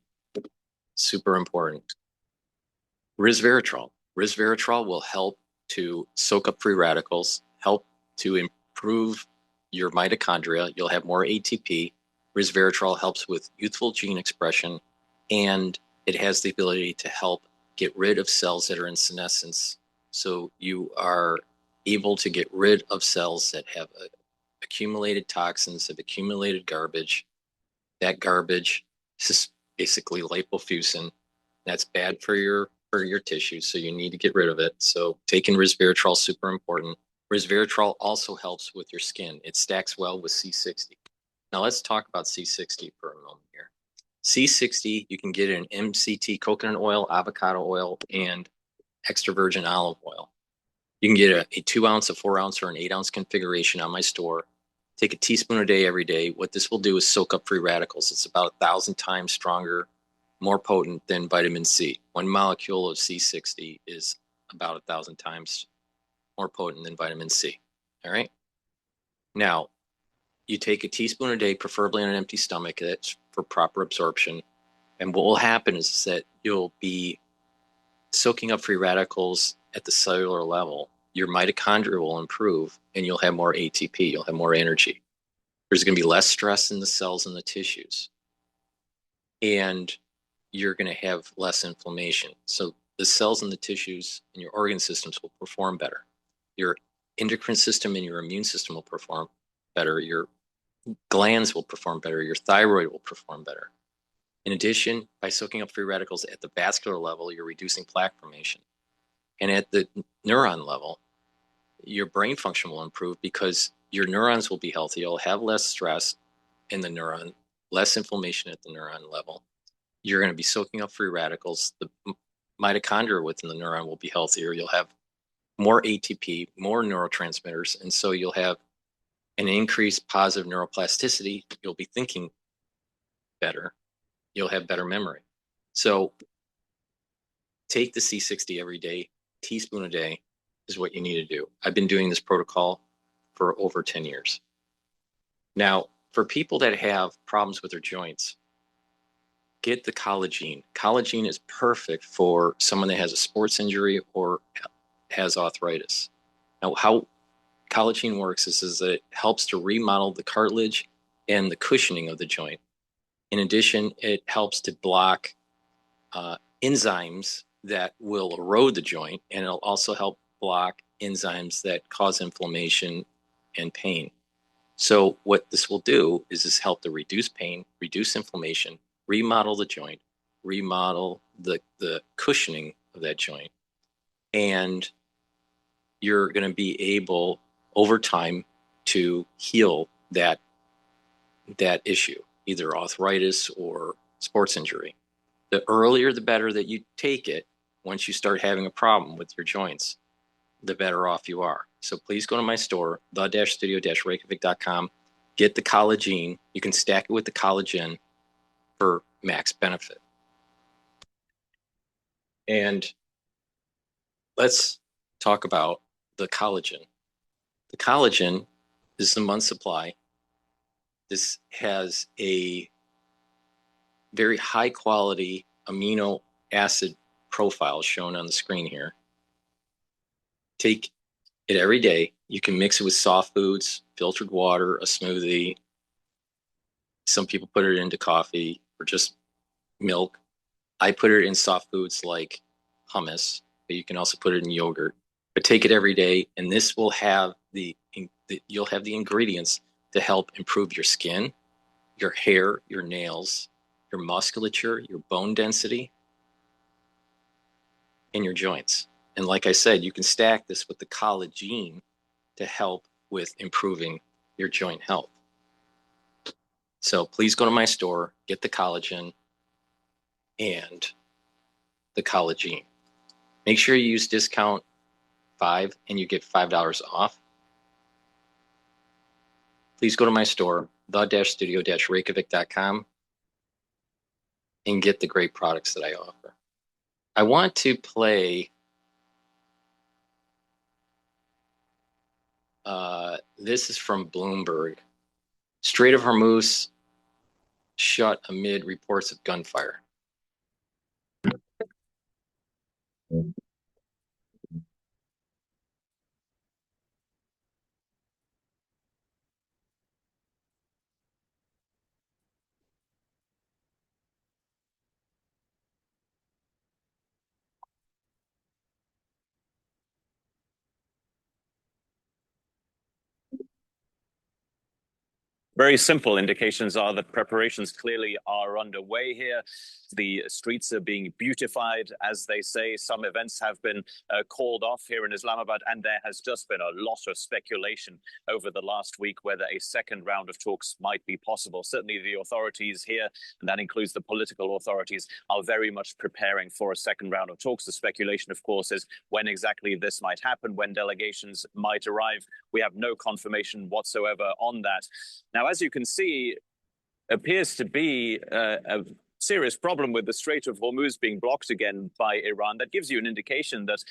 Super important. Resveratrol. Resveratrol will help to soak up free radicals, help to improve your mitochondria. You'll have more ATP. Resveratrol helps with youthful gene expression, and it has the ability to help get rid of cells that are in senescence. So you are able to get rid of cells that have accumulated toxins, have accumulated garbage. That garbage is basically lipofuscin. That's bad for your tissues, so you need to get rid of it. So taking resveratrol is super important. Resveratrol also helps with your skin. It stacks well with C60. Now let's talk about C60 for a moment here. C60, you can get it in MCT coconut oil, avocado oil, and extra virgin olive oil. You can get a 2 ounce, a 4 ounce, or an 8 ounce configuration on my store. Take a teaspoon a day every day. What this will do is soak up free radicals. It's about 1,000 times stronger more potent than vitamin C. One molecule of C60 is about 1,000 times more potent than vitamin C. All right. Now, you take a teaspoon a day, preferably on an empty stomach. That's for proper absorption. And what will happen is that you'll be soaking up free radicals at the cellular level. Your mitochondria will improve, and you'll have more ATP. You'll have more energy. There's going to be less stress in the cells and the tissues. And you're going to have less inflammation. So the cells and the tissues and your organ systems will perform better. Your endocrine system and your immune system will perform better. Your glands will perform better. Your thyroid will perform better. In addition, by soaking up free radicals at the vascular level, you're reducing plaque formation. And at the neuron level, your brain function will improve because your neurons will be healthy. You'll have less stress in the neuron, less inflammation at the neuron level. You're going to be soaking up free radicals. The mitochondria within the neuron will be healthier. You'll have more ATP, more neurotransmitters, and so you'll have an increased positive neuroplasticity. You'll be thinking better. You'll have better memory. So take the C60 every day, teaspoon a day is what you need to do. I've been doing this protocol for over 10 years. Now, for people that have problems with their joints, get the collagen. Collagen is perfect for someone that has a sports injury or has arthritis. Now, how collagen works is that it helps to remodel the cartilage and the cushioning of the joint. In addition, it helps to block enzymes that will erode the joint, and it'll also help block enzymes that cause inflammation and pain. So what this will do is this help to reduce pain, reduce inflammation, remodel the joint, remodel the cushioning of that joint. And you're going to be able, over time, to heal that issue, either arthritis or sports injury. The earlier, the better that you take it. Once you start having a problem with your joints, the better off you are. So please go to my store, the-studio-reykjavik.com, get the collagen. You can stack it with the collagen for max benefit. And let's talk about the collagen. The collagen is the month's supply. This has a very high quality amino acid profile shown on the screen here. Take it every day. You can mix it with soft foods, filtered water, a smoothie. Some people put it into coffee or just milk. I put it in soft foods like hummus, but you can also put it in yogurt. But take it every day, and this will have you'll have the ingredients to help improve your skin, your hair, your nails, your musculature, your bone density, and your joints. And like I said, you can stack this with the collagen to help with improving your joint health. So please go to my store, get the collagen and the collagen. Make sure you use discount 5 and you get $5 off. Please go to my store, the-studio-reykjavik.com, and get the great products that I offer. I want to play this is from Bloomberg. Strait of Hormuz shut amid reports of gunfire. Very simple indications are that preparations clearly are underway here. The streets are being beautified, as they say. Some events have been called off here in Islamabad, and there has just been a lot of speculation over the last week whether a second round of talks might be possible. Certainly the authorities here, and that includes the political authorities, are very much preparing for a second round of talks. The speculation, of course, is when exactly this might happen, when delegations might arrive. We have no confirmation whatsoever on that. Now, as you can see, appears to be a serious problem with the Strait of Hormuz being blocked again by Iran, that gives you an indication that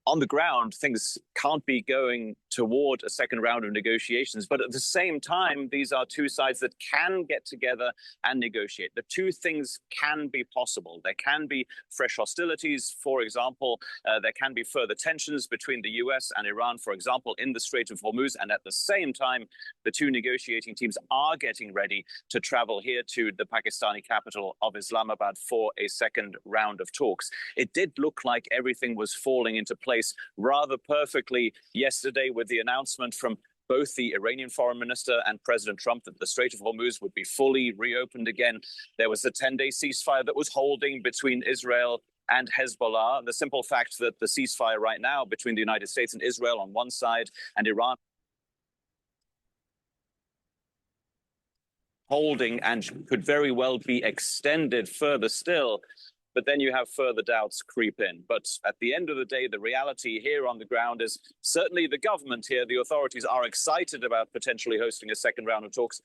on the ground, things can't be going toward a second round of negotiations. But at the same time, these are two sides that can get together and negotiate. The two things can be possible. There can be fresh hostilities, for example. There can be further tensions between the US and Iran, for example, in the Strait of Hormuz. And at the same time, the two negotiating teams are getting ready to travel here to the Pakistani capital of Islamabad for a second round of talks. It did look like everything was falling into place rather perfectly yesterday with the announcement from both the Iranian foreign minister and President Trump that the Strait of Hormuz would be fully reopened again. There was a 10-day ceasefire that was holding between Israel and Hezbollah. The simple fact that the ceasefire right now between the United States and Israel on one side and Iran holding and could very well be extended further still. But then you have further doubts creep in. But at the end of the day, the reality here on the ground is certainly the government here, the authorities are excited about potentially hosting a second round of talks.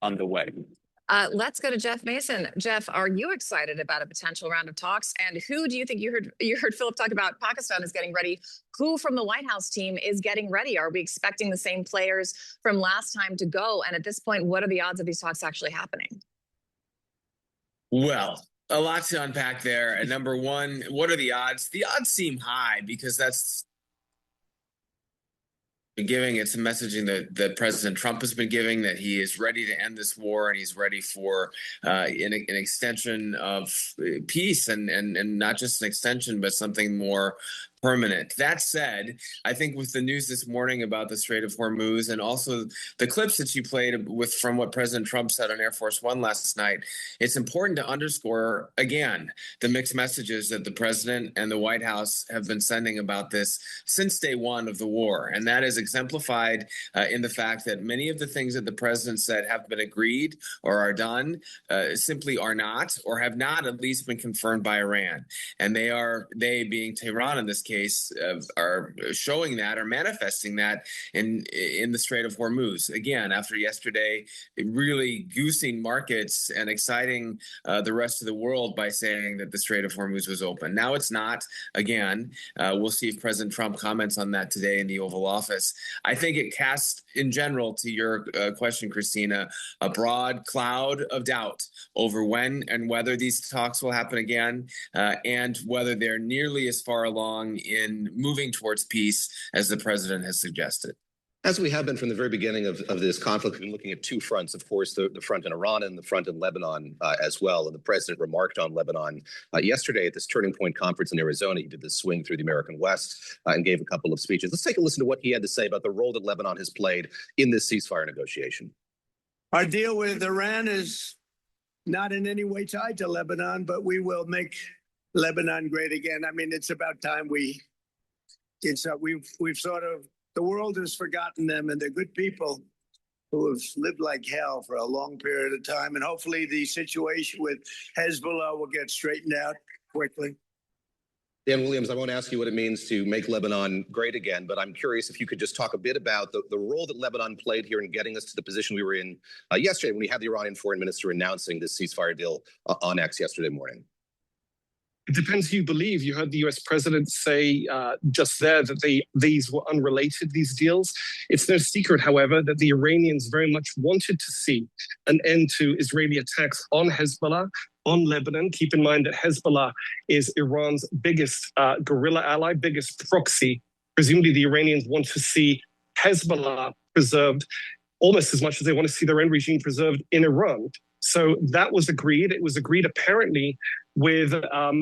Underway. Let's go to Jeff Mason. Jeff, are you excited about a potential round of talks? And who do you think you heard Philip talk about Pakistan is getting ready? Who from the White House team is getting ready? Are we expecting the same players from last time to go? And at this point, what are the odds of these talks actually happening? Well, a lot to unpack there. And number one, what are the odds? The odds seem high because that's giving. It's a messaging that President Trump has been giving, that he is ready to end this war and he's ready for an extension of peace and not just an extension, but something more permanent. That said, I think with the news this morning about the Strait of Hormuz and also the clips that you played from what President Trump said on Air Force One last night, it's important to underscore again the mixed messages that the president and the White House have been sending about this since day one of the war. And that is exemplified in the fact that many of the things that the president said have been agreed or are done simply are not, or have not at least been confirmed by Iran. And they being Tehran in this case, are showing that or manifesting that in the Strait of Hormuz. Again, after yesterday, really goosing markets and exciting the rest of the world by saying that the Strait of Hormuz was open. Now it's not. Again, we'll see if President Trump comments on that today in the Oval Office. I think it casts, in general, to your question, Christina, a broad cloud of doubt over when and whether these talks will happen again, and whether they're nearly as far along in moving towards peace as the president has suggested. As we have been from the very beginning of this conflict, we've been looking at two fronts, of course, the front in Iran and the front in Lebanon as well. And the president remarked on Lebanon yesterday at this Turning Point conference in Arizona. He did this swing through the American West and gave a couple of speeches. Let's take a listen to what he had to say about the role that Lebanon has played in this ceasefire negotiation. Our deal with Iran is not in any way tied to Lebanon, but we will make Lebanon great again. I mean, it's about time we've sort of, the world has forgotten them, and they're good people who have lived like hell for a long period of time. And hopefully the situation with Hezbollah will get straightened out quickly. Dan Williams, I won't ask you what it means to make Lebanon great again, but I'm curious if you could just talk a bit about the role that Lebanon played here in getting us to the position we were in yesterday when we had the Iranian foreign minister announcing this ceasefire deal on X yesterday morning. It depends who you believe. You heard the US president say just there that these were unrelated, these deals. It's no secret, however, that the Iranians very much wanted to see an end to Israeli attacks on Hezbollah, on Lebanon. Keep in mind that Hezbollah is Iran's biggest guerrilla ally, biggest proxy. Presumably the Iranians want to see Hezbollah preserved almost as much as they want to see their own regime preserved in Iran. So that was agreed. It was agreed apparently with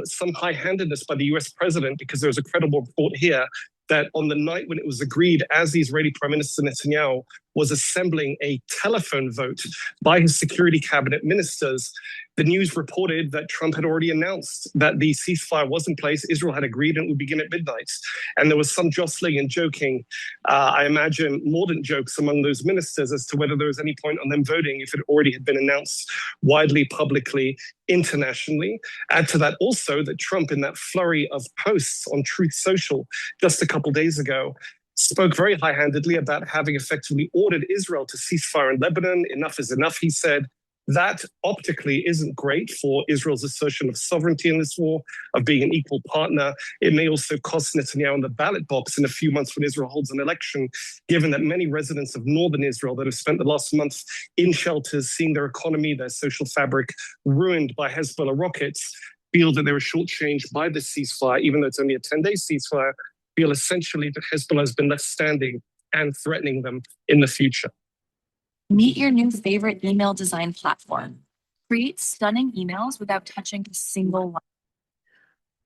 some high-handedness by the US president, because there was a credible report here that on the night when it was agreed, as the Israeli Prime Minister Netanyahu was assembling a telephone vote by his security cabinet ministers, the news reported that Trump had already announced that the ceasefire was in place. Israel had agreed and it would begin at midnight. And there was some jostling and joking, I imagine mordant jokes among those ministers as to whether there was any point on them voting if it already had been announced widely, publicly, internationally. Add to that also that Trump, in that flurry of posts on Truth Social just a couple days ago, spoke very high-handedly about having effectively ordered Israel to cease fire in Lebanon. Enough is enough, he said. That optically isn't great for Israel's assertion of sovereignty in this war, of being an equal partner. It may also cost Netanyahu in the ballot box in a few months when Israel holds an election, given that many residents of northern Israel that have spent the last month in shelters, seeing their economy, their social fabric ruined by Hezbollah rockets, feel that they were shortchanged by the ceasefire, even though it's only a 10-day ceasefire, feel essentially that Hezbollah has been left standing and threatening them in the future. Meet your new favorite email design platform. Create stunning emails without touching a single line.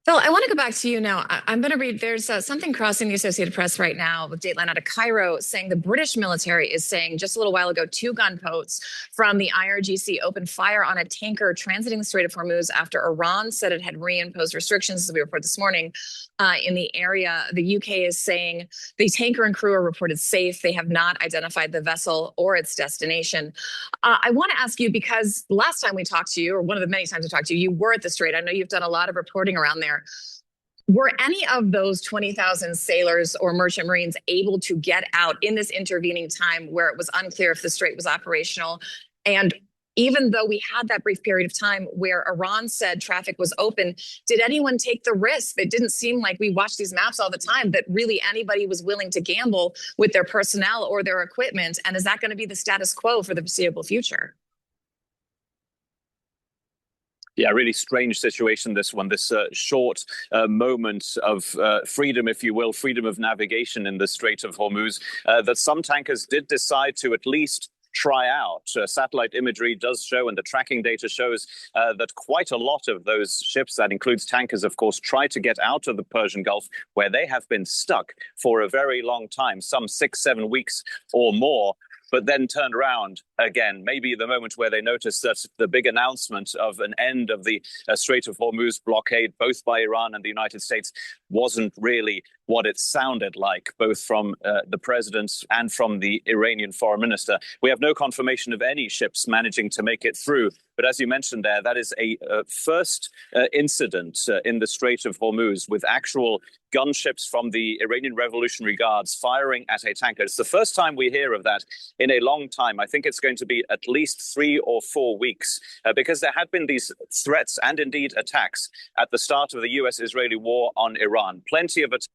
Phil, I want to go back to you now. I'm going to read, there's something crossing the Associated Press right now with Dateline out of Cairo saying the British military is saying just a little while ago, 2 gunboats from the IRGC opened fire on a tanker transiting the Strait of Hormuz after Iran said it had reimposed restrictions, as we report this morning, in the area. The UK is saying the tanker and crew are reported safe. They have not identified the vessel or its destination. I want to ask you, because last time we talked to you, or one of the many times we talked to you, you were at the Strait. I know you've done a lot of reporting around there. Were any of those 20,000 sailors or merchant marines able to get out in this intervening time where it was unclear if the Strait was operational? And even though we had that brief period of time where Iran said traffic was open, did anyone take the risk? It didn't seem like, we watch these maps all the time, that really anybody was willing to gamble with their personnel or their equipment. And is that going to be the status quo for the foreseeable future? Yeah, really strange situation, this one, this short moment of freedom, if you will, freedom of navigation in the Strait of Hormuz, that some tankers did decide to at least try out. Satellite imagery does show, and the tracking data shows that quite a lot of those ships, that includes tankers, of course, try to get out of the Persian Gulf, where they have been stuck for a very long time, some 6-7 weeks or more, but then turned around again, maybe the moment where they noticed that the big announcement of an end of the Strait of Hormuz blockade, both by Iran and the United States, wasn't really what it sounded like, both from the president and from the Iranian foreign minister. We have no confirmation of any ships managing to make it through. But as you mentioned there, that is a first incident in the Strait of Hormuz with actual gunships from the Iranian Revolutionary Guards firing at a tanker. It's the first time we hear of that in a long time. I think it's going to be at least 3 or 4 weeks because there had been these threats and indeed attacks at the start of the US-Israeli war on Iran. Plenty of it.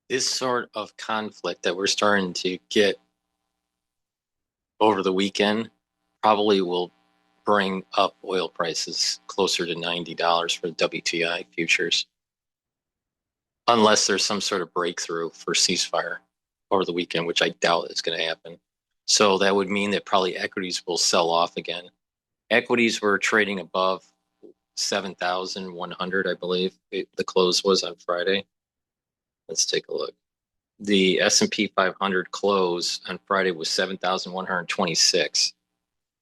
This sort of conflict that we're starting to get over the weekend probably will bring up oil prices closer to $90 for the WTI futures, unless there's some sort of breakthrough for ceasefire over the weekend, which I doubt is going to happen. So that would mean that probably equities will sell off again. Equities were trading above 7,100, I believe. The close was on Friday. Let's take a look. The S&P 500 close on Friday was 7,126.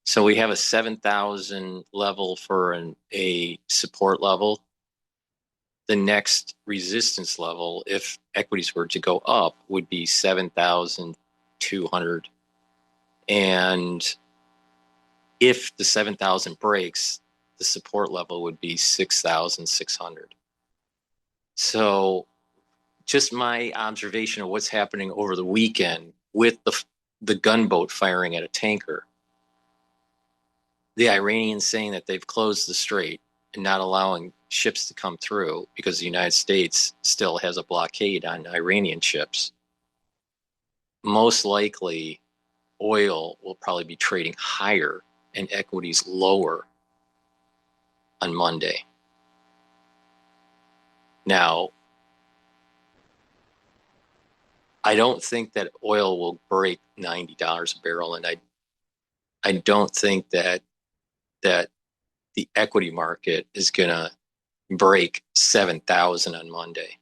So we have a 7,000 level for a support level. The next resistance level, if equities were to go up, would be 7,200. And if the 7,000 breaks, the support level would be 6,600. So just my observation of what's happening over the weekend with the gunboat firing at a tanker, the Iranians saying that they've closed the strait and not allowing ships to come through because the United States still has a blockade on Iranian ships. Most likely, oil will probably be trading higher and equities lower on Monday. Now, I don't think that oil will break $90 a barrel, and I don't think that the equity market is going to break 7,000 on Monday.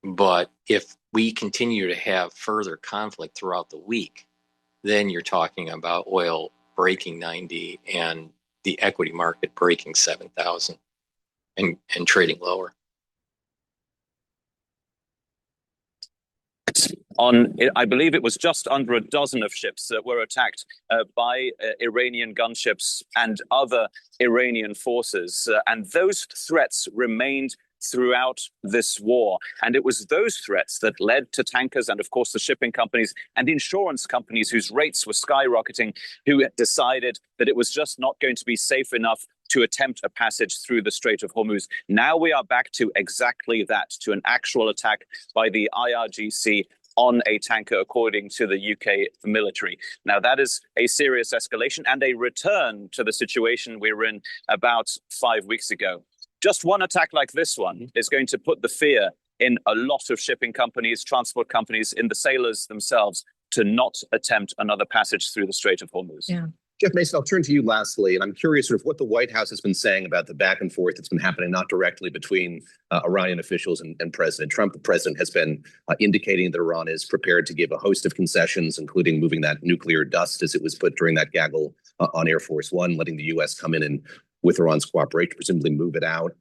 But if we continue to have further conflict throughout the week, then you're talking about oil breaking 90 and the equity market breaking 7,000 and trading lower. I believe it was just under a dozen of ships that were attacked by Iranian gunships and other Iranian forces. And those threats remained throughout this war. And it was those threats that led to tankers and, of course, the shipping companies and insurance companies whose rates were skyrocketing, who decided that it was just not going to be safe enough to attempt a passage through the Strait of Hormuz. Now we are back to exactly that, to an actual attack by the IRGC on a tanker, according to the UK military. Now, that is a serious escalation and a return to the situation we were in about 5 weeks ago. Just one attack like this one is going to put the fear in a lot of shipping companies, transport companies, in the sailors themselves to not attempt another passage through the Strait of Hormuz. Yeah. Jeff Mason, I'll turn to you lastly, and I'm curious sort of what the White House has been saying about the back and forth that's been happening, not directly between Iranian officials and President Trump. The president has been indicating that Iran is prepared to give a host of concessions, including moving that nuclear dust, as it was put during that gaggle on Air Force One, letting the U.S. come in and, with Iran's cooperation, presumably move it out.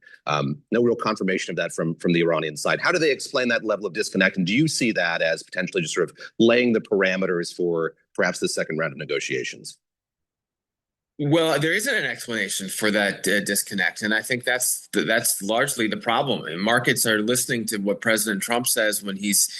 No real confirmation of that from the Iranian side. How do they explain that level of disconnect? And do you see that as potentially just sort of laying the parameters for perhaps the second round of negotiations? Well, there isn't an explanation for that disconnect, and I think that's largely the problem. And markets are listening to what President Trump says when he's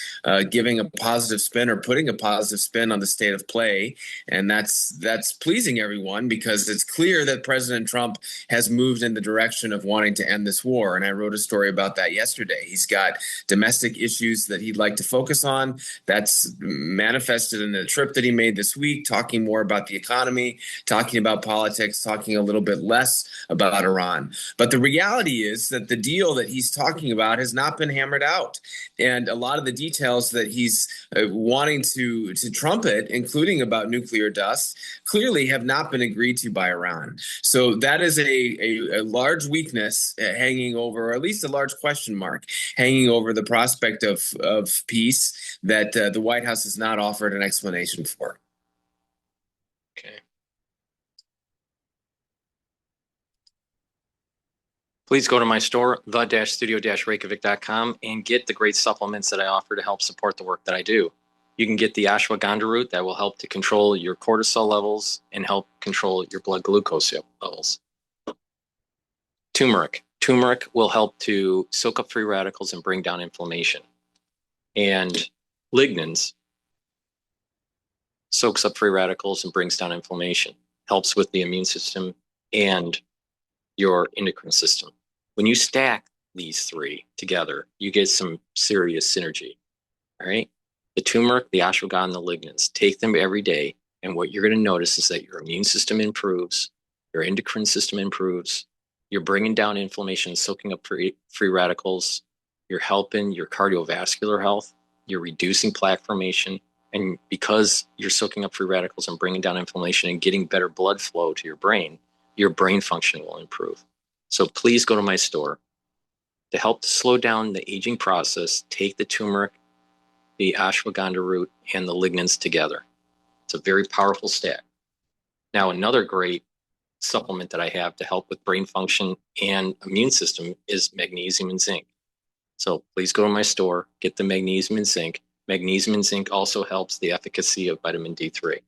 giving a positive spin or putting a positive spin on the state of play, and that's pleasing everyone because it's clear that President Trump has moved in the direction of wanting to end this war. And I wrote a story about that yesterday. He's got domestic issues that he'd like to focus on. That's manifested in the trip that he made this week, talking more about the economy, talking about politics, talking a little bit less about Iran. But the reality is that the deal that he's talking about has not been hammered out. And a lot of the details that he's wanting to trumpet, including about nuclear dust, clearly have not been agreed to by Iran. So that is a large weakness hanging over, or at least a large question mark hanging over the prospect of peace that the White House has not offered an explanation for. Okay. Please go to my store, the-studio-reykjavik.com, and get the great supplements that I offer to help support the work that I do. You can get the ashwagandha root that will help to control your cortisol levels and help control your blood glucose levels. Turmeric. Turmeric will help to soak up free radicals and bring down inflammation. And lignans soaks up free radicals and brings down inflammation, helps with the immune system and your endocrine system. When you stack these three together, you get some serious synergy. All right. The turmeric, the ashwagandha, the lignans, take them every day. And what you're going to notice is that your immune system improves, your endocrine system improves, you're bringing down inflammation, soaking up free radicals, you're helping your cardiovascular health, you're reducing plaque formation. And because you're soaking up free radicals and bringing down inflammation and getting better blood flow to your brain function will improve. So please go to my store. To help slow down the aging process, take the turmeric, the ashwagandha root, and the lignans together. It's a very powerful stack. Now, another great supplement that I have to help with brain function and immune system is magnesium and zinc. So please go to my store, get the magnesium and zinc. Magnesium and zinc also helps the efficacy of vitamin D3.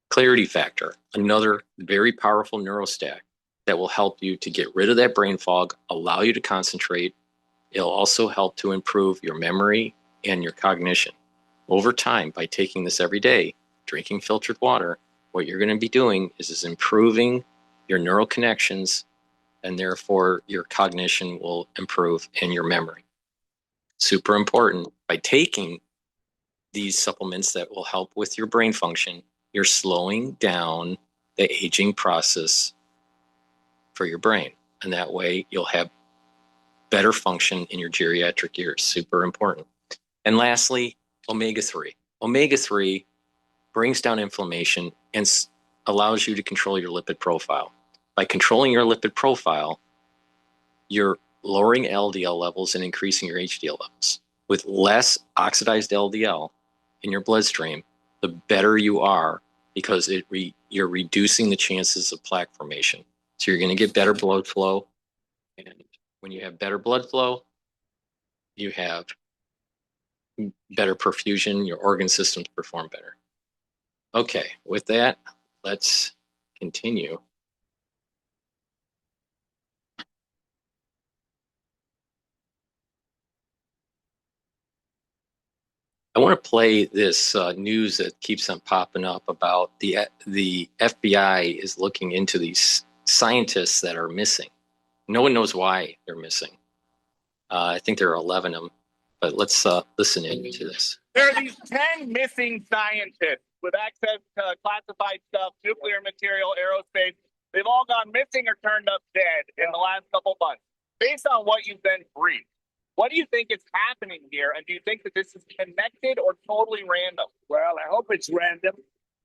Clarity Factor, another very powerful neurostack that will help you to get rid of that brain fog, allow you to concentrate. It'll also help to improve your memory and your cognition. Over time, by taking this every day, drinking filtered water, what you're going to be doing is improving your neural connections, and therefore your cognition will improve and your memory. Super important. By taking these supplements that will help with your brain function, you're slowing down the aging process for your brain. And that way you'll have better function in your geriatric years. Super important. And lastly, omega-3. Omega-3 brings down inflammation and allows you to control your lipid profile. By controlling your lipid profile, you're lowering LDL levels and increasing your HDL levels. With less oxidized LDL in your bloodstream, the better you are, because you're reducing the chances of plaque formation. So you're going to get better blood flow. And when you have better blood flow, you have better perfusion, your organ systems perform better. Okay, with that, let's continue. want to play this news that keeps on popping up about the FBI is looking into these scientists that are missing. No one knows why they're missing. I think there are 11 of them, but let's listen into this. There are these 10 missing scientists with access to classified stuff, nuclear material, aerospace. They've all gone missing or turned up dead in the last couple months. Based on what you've been briefed, what do you think is happening here? And do you think that this is connected or totally random? Well, I hope it's random,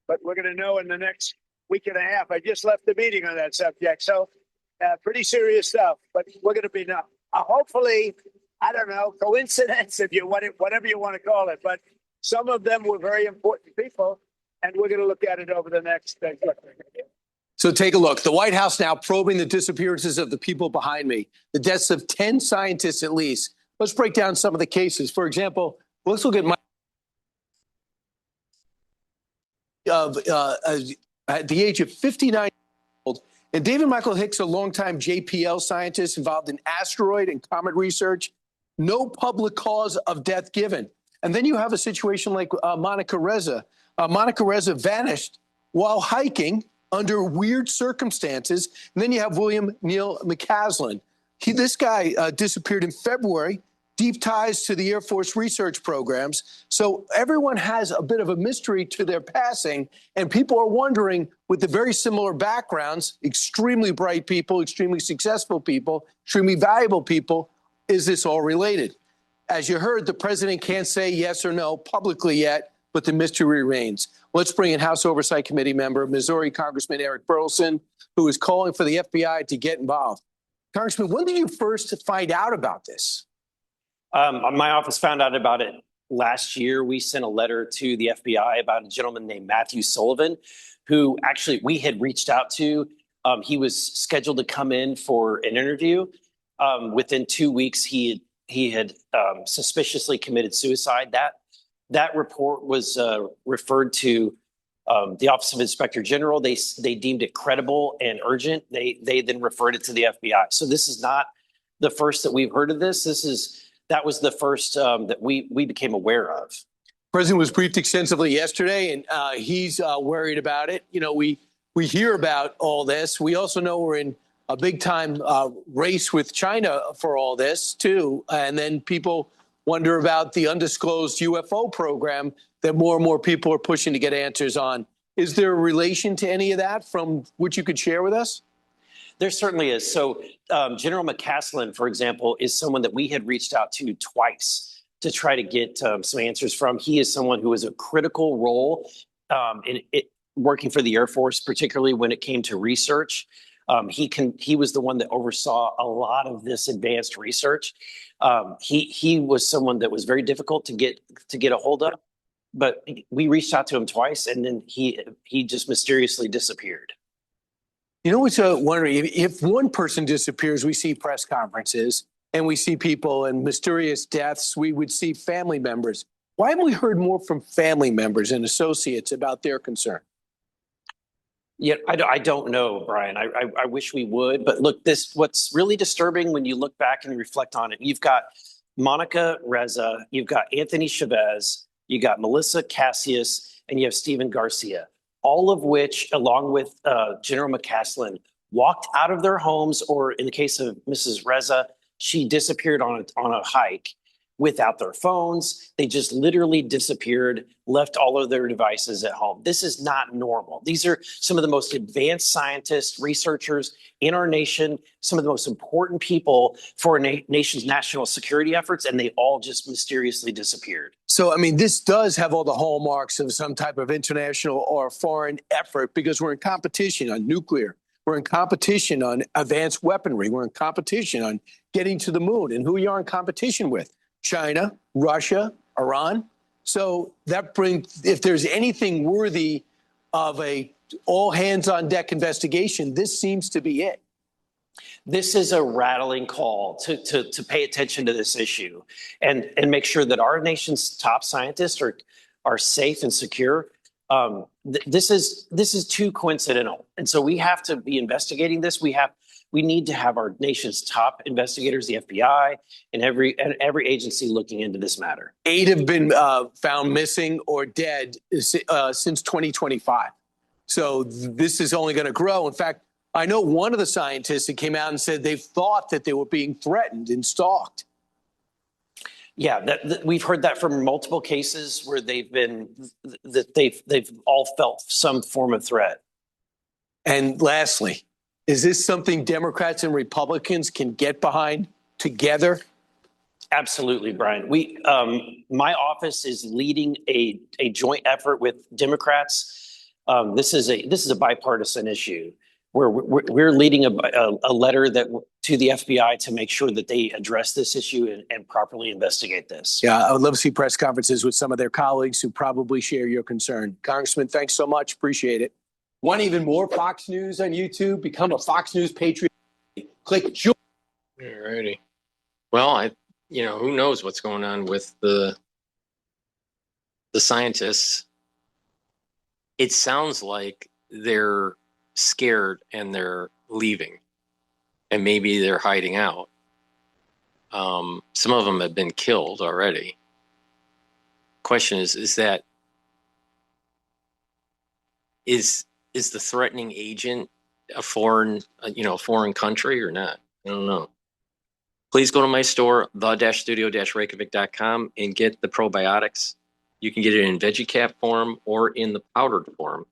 but we're going to know in the next week and a half. I just left the meeting on that subject. So pretty serious stuff, but we're going to be now. Hopefully, I don't know, coincidence, if you want it, whatever you want to call it. But some of them were very important people, and we're going to look at it over the next. So take a look. The White House now probing the disappearances of the people behind me, the deaths of 10 scientists at least. Let's break down some of the cases. For example, let's look at at the age of 59 years old. And David Michael Hicks, a longtime JPL scientist involved in asteroid and comet research, no public cause of death given. And then you have a situation like Monica Reza. Monica Reza vanished while hiking under weird circumstances. And then you have William Neil McCaslin. This guy disappeared in February, deep ties to the Air Force research programs. So everyone has a bit of a mystery to their passing. And people are wondering, with the very similar backgrounds, extremely bright people, extremely successful people, extremely valuable people, is this all related? As you heard, the president can't say yes or no publicly yet, but the mystery remains. Let's bring in House Oversight Committee member, Missouri Congressman Eric Burleson, who is calling for the FBI to get involved. Congressman, when did you first find out about this? My office found out about it last year. We sent a letter to the FBI about a gentleman named Matthew Sullivan, who actually we had reached out to. He was scheduled to come in for an interview. Within 2 weeks, he had suspiciously committed suicide. That report was referred to the Office of Inspector General. They deemed it credible and urgent. They then referred it to the FBI. So this is not the first that we've heard of this. That was the first that we became aware of. The president was briefed extensively yesterday, and he's worried about it. You know, we hear about all this. We also know we're in a big time race with China for all this, too. And then people wonder about the undisclosed UFO program that more and more people are pushing to get answers on. Is there a relation to any of that from which you could share with us? There certainly is. So General McCaslin, for example, is someone that we had reached out to twice to try to get some answers from. He is someone who has a critical role in working for the Air Force, particularly when it came to research. He was the one that oversaw a lot of this advanced research. He was someone that was very difficult to get a hold of, but we reached out to him twice, and then he just mysteriously disappeared. You know what's wondering? If one person disappears, we see press conferences and we see people and mysterious deaths. We would see family members. Why haven't we heard more from family members and associates about their concern? Yeah, I don't know, Brian. I wish we would. But look, what's really disturbing when you look back and reflect on it, you've got Monica Reza, you've got Anthony Chavez, you got Melissa Cassius, and you have Stephen Garcia, all of which, along with General McCaslin, walked out of their homes, or in the case of Mrs. Reza, she disappeared on a hike without their phones. They just literally disappeared, left all of their devices at home. This is not normal. These are some of the most advanced scientists, researchers in our nation, some of the most important people for a nation's national security efforts, and they all just mysteriously disappeared. So, I mean, this does have all the hallmarks of some type of international or foreign effort, because we're in competition on nuclear. We're in competition on advanced weaponry. We're in competition on getting to the moon. And who you are in competition with? China, Russia, Iran. So that brings, if there's anything worthy of a all hands on deck investigation, this seems to be it. This is a rattling call to pay attention to this issue and make sure that our nation's top scientists are safe and secure. This is too coincidental. And so we have to be investigating this. We We need to have our nation's top investigators, the FBI, and every agency looking into this matter. 8 have been found missing or dead since 2025. So this is only going to grow. In fact, I know one of the scientists that came out and said they thought that they were being threatened and stalked. Yeah, we've heard that from multiple cases where they've all felt some form of threat. And lastly, is this something Democrats and Republicans can get behind together? Absolutely, Brian. My office is leading a joint effort with Democrats. This is a bipartisan issue where we're leading a letter to the FBI to make sure that they address this issue and properly investigate this. Yeah, I would love to see press conferences with some of their colleagues who probably share your concern. Congressman, thanks so much. Appreciate it. Want even more Fox News on YouTube? Become a Fox News Patriot. Click join. All righty. Well, who knows what's going on with the scientists. It sounds like they're scared and they're leaving, and maybe they're hiding out. Some of them have been killed already. Question is the threatening agent a foreign country or not? I don't know. Please go to my store, the-studio-reykjavik.com, and get the probiotics. You can get it in veggie cap form or in the powdered form.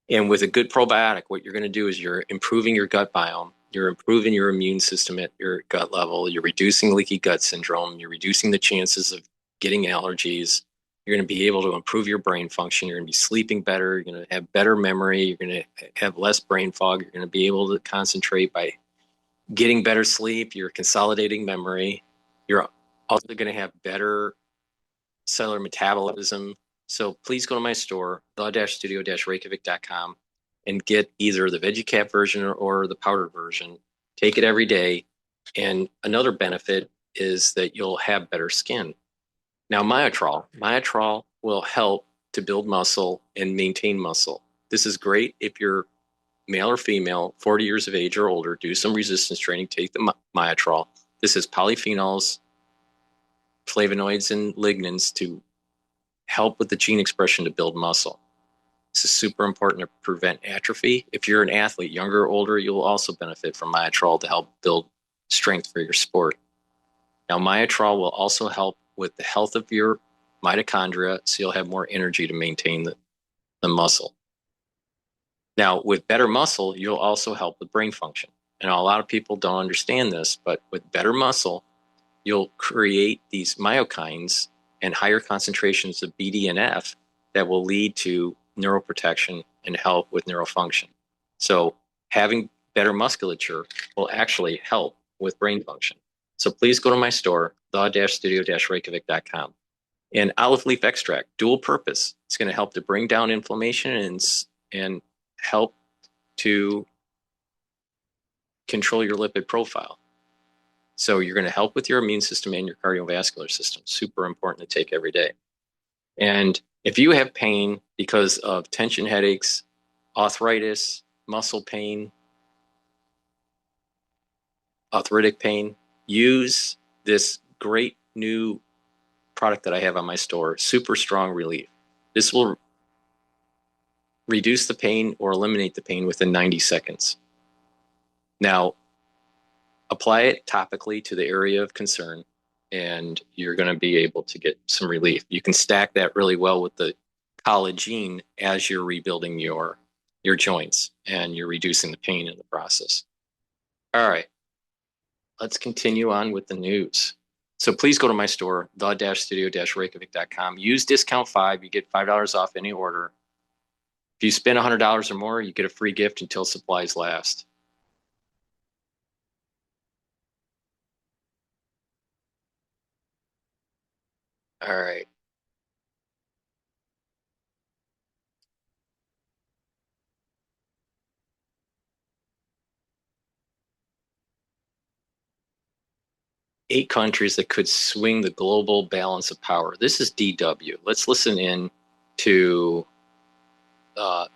And with a good probiotic, what you're going to do is you're improving your gut biome. You're improving your immune system at your gut level. You're reducing leaky gut syndrome. You're reducing the chances of getting allergies. You're going to be able to improve your brain function. You're going to be sleeping better. You're going to have better memory. You're going to have less brain fog. You're going to be able to concentrate by getting better sleep. You're consolidating memory. You're also going to have better cellular metabolism. So please go to my store, the-studio-reykjavik.com, and get either the veggie cap version or the powdered version. Take it every day. And another benefit is that you'll have better skin. Now, Myotrol will help to build muscle and maintain muscle. This is great if you're male or female, 40 years of age or older. Do some resistance training. Take the Myotrol. This is polyphenols, flavonoids, and lignans to help with the gene expression to build muscle. This is super important to prevent atrophy. If you're an athlete, younger or older, you'll also benefit from Myotrol to help build strength for your sport. Now, Myotrol will also help with the health of your mitochondria, so you'll have more energy to maintain the muscle. Now, with better muscle, you'll also help with brain function. And a lot of people don't understand this, but with better muscle, you'll create these myokines and higher concentrations of BDNF that will lead to neuroprotection and help with neurofunction. So having better musculature will actually help with brain function. So please go to my store, the-studio-reykjavik.com. And olive leaf extract, dual purpose. It's going to help to bring down inflammation and help to control your lipid profile. So you're going to help with your immune system and your cardiovascular system. Super important to take every day. And if you have pain because of tension headaches, arthritis, muscle pain, arthritic pain, use this great new product that I have on my store, Super Strong Relief. This will reduce the pain or eliminate the pain within 90 seconds. Now, apply it topically to the area of concern, and you're going to be able to get some relief. You can stack that really well with the collagen as you're rebuilding your joints, and you're reducing the pain in the process. All right, let's continue on with the news. So please go to my store, the-studio-reykjavik.com. Use discount 5. You get $5 off any order. If you spend $100 or more, you get a free gift until supplies last. All right. Eight countries that could swing the global balance of power. This is DW. Let's listen in to the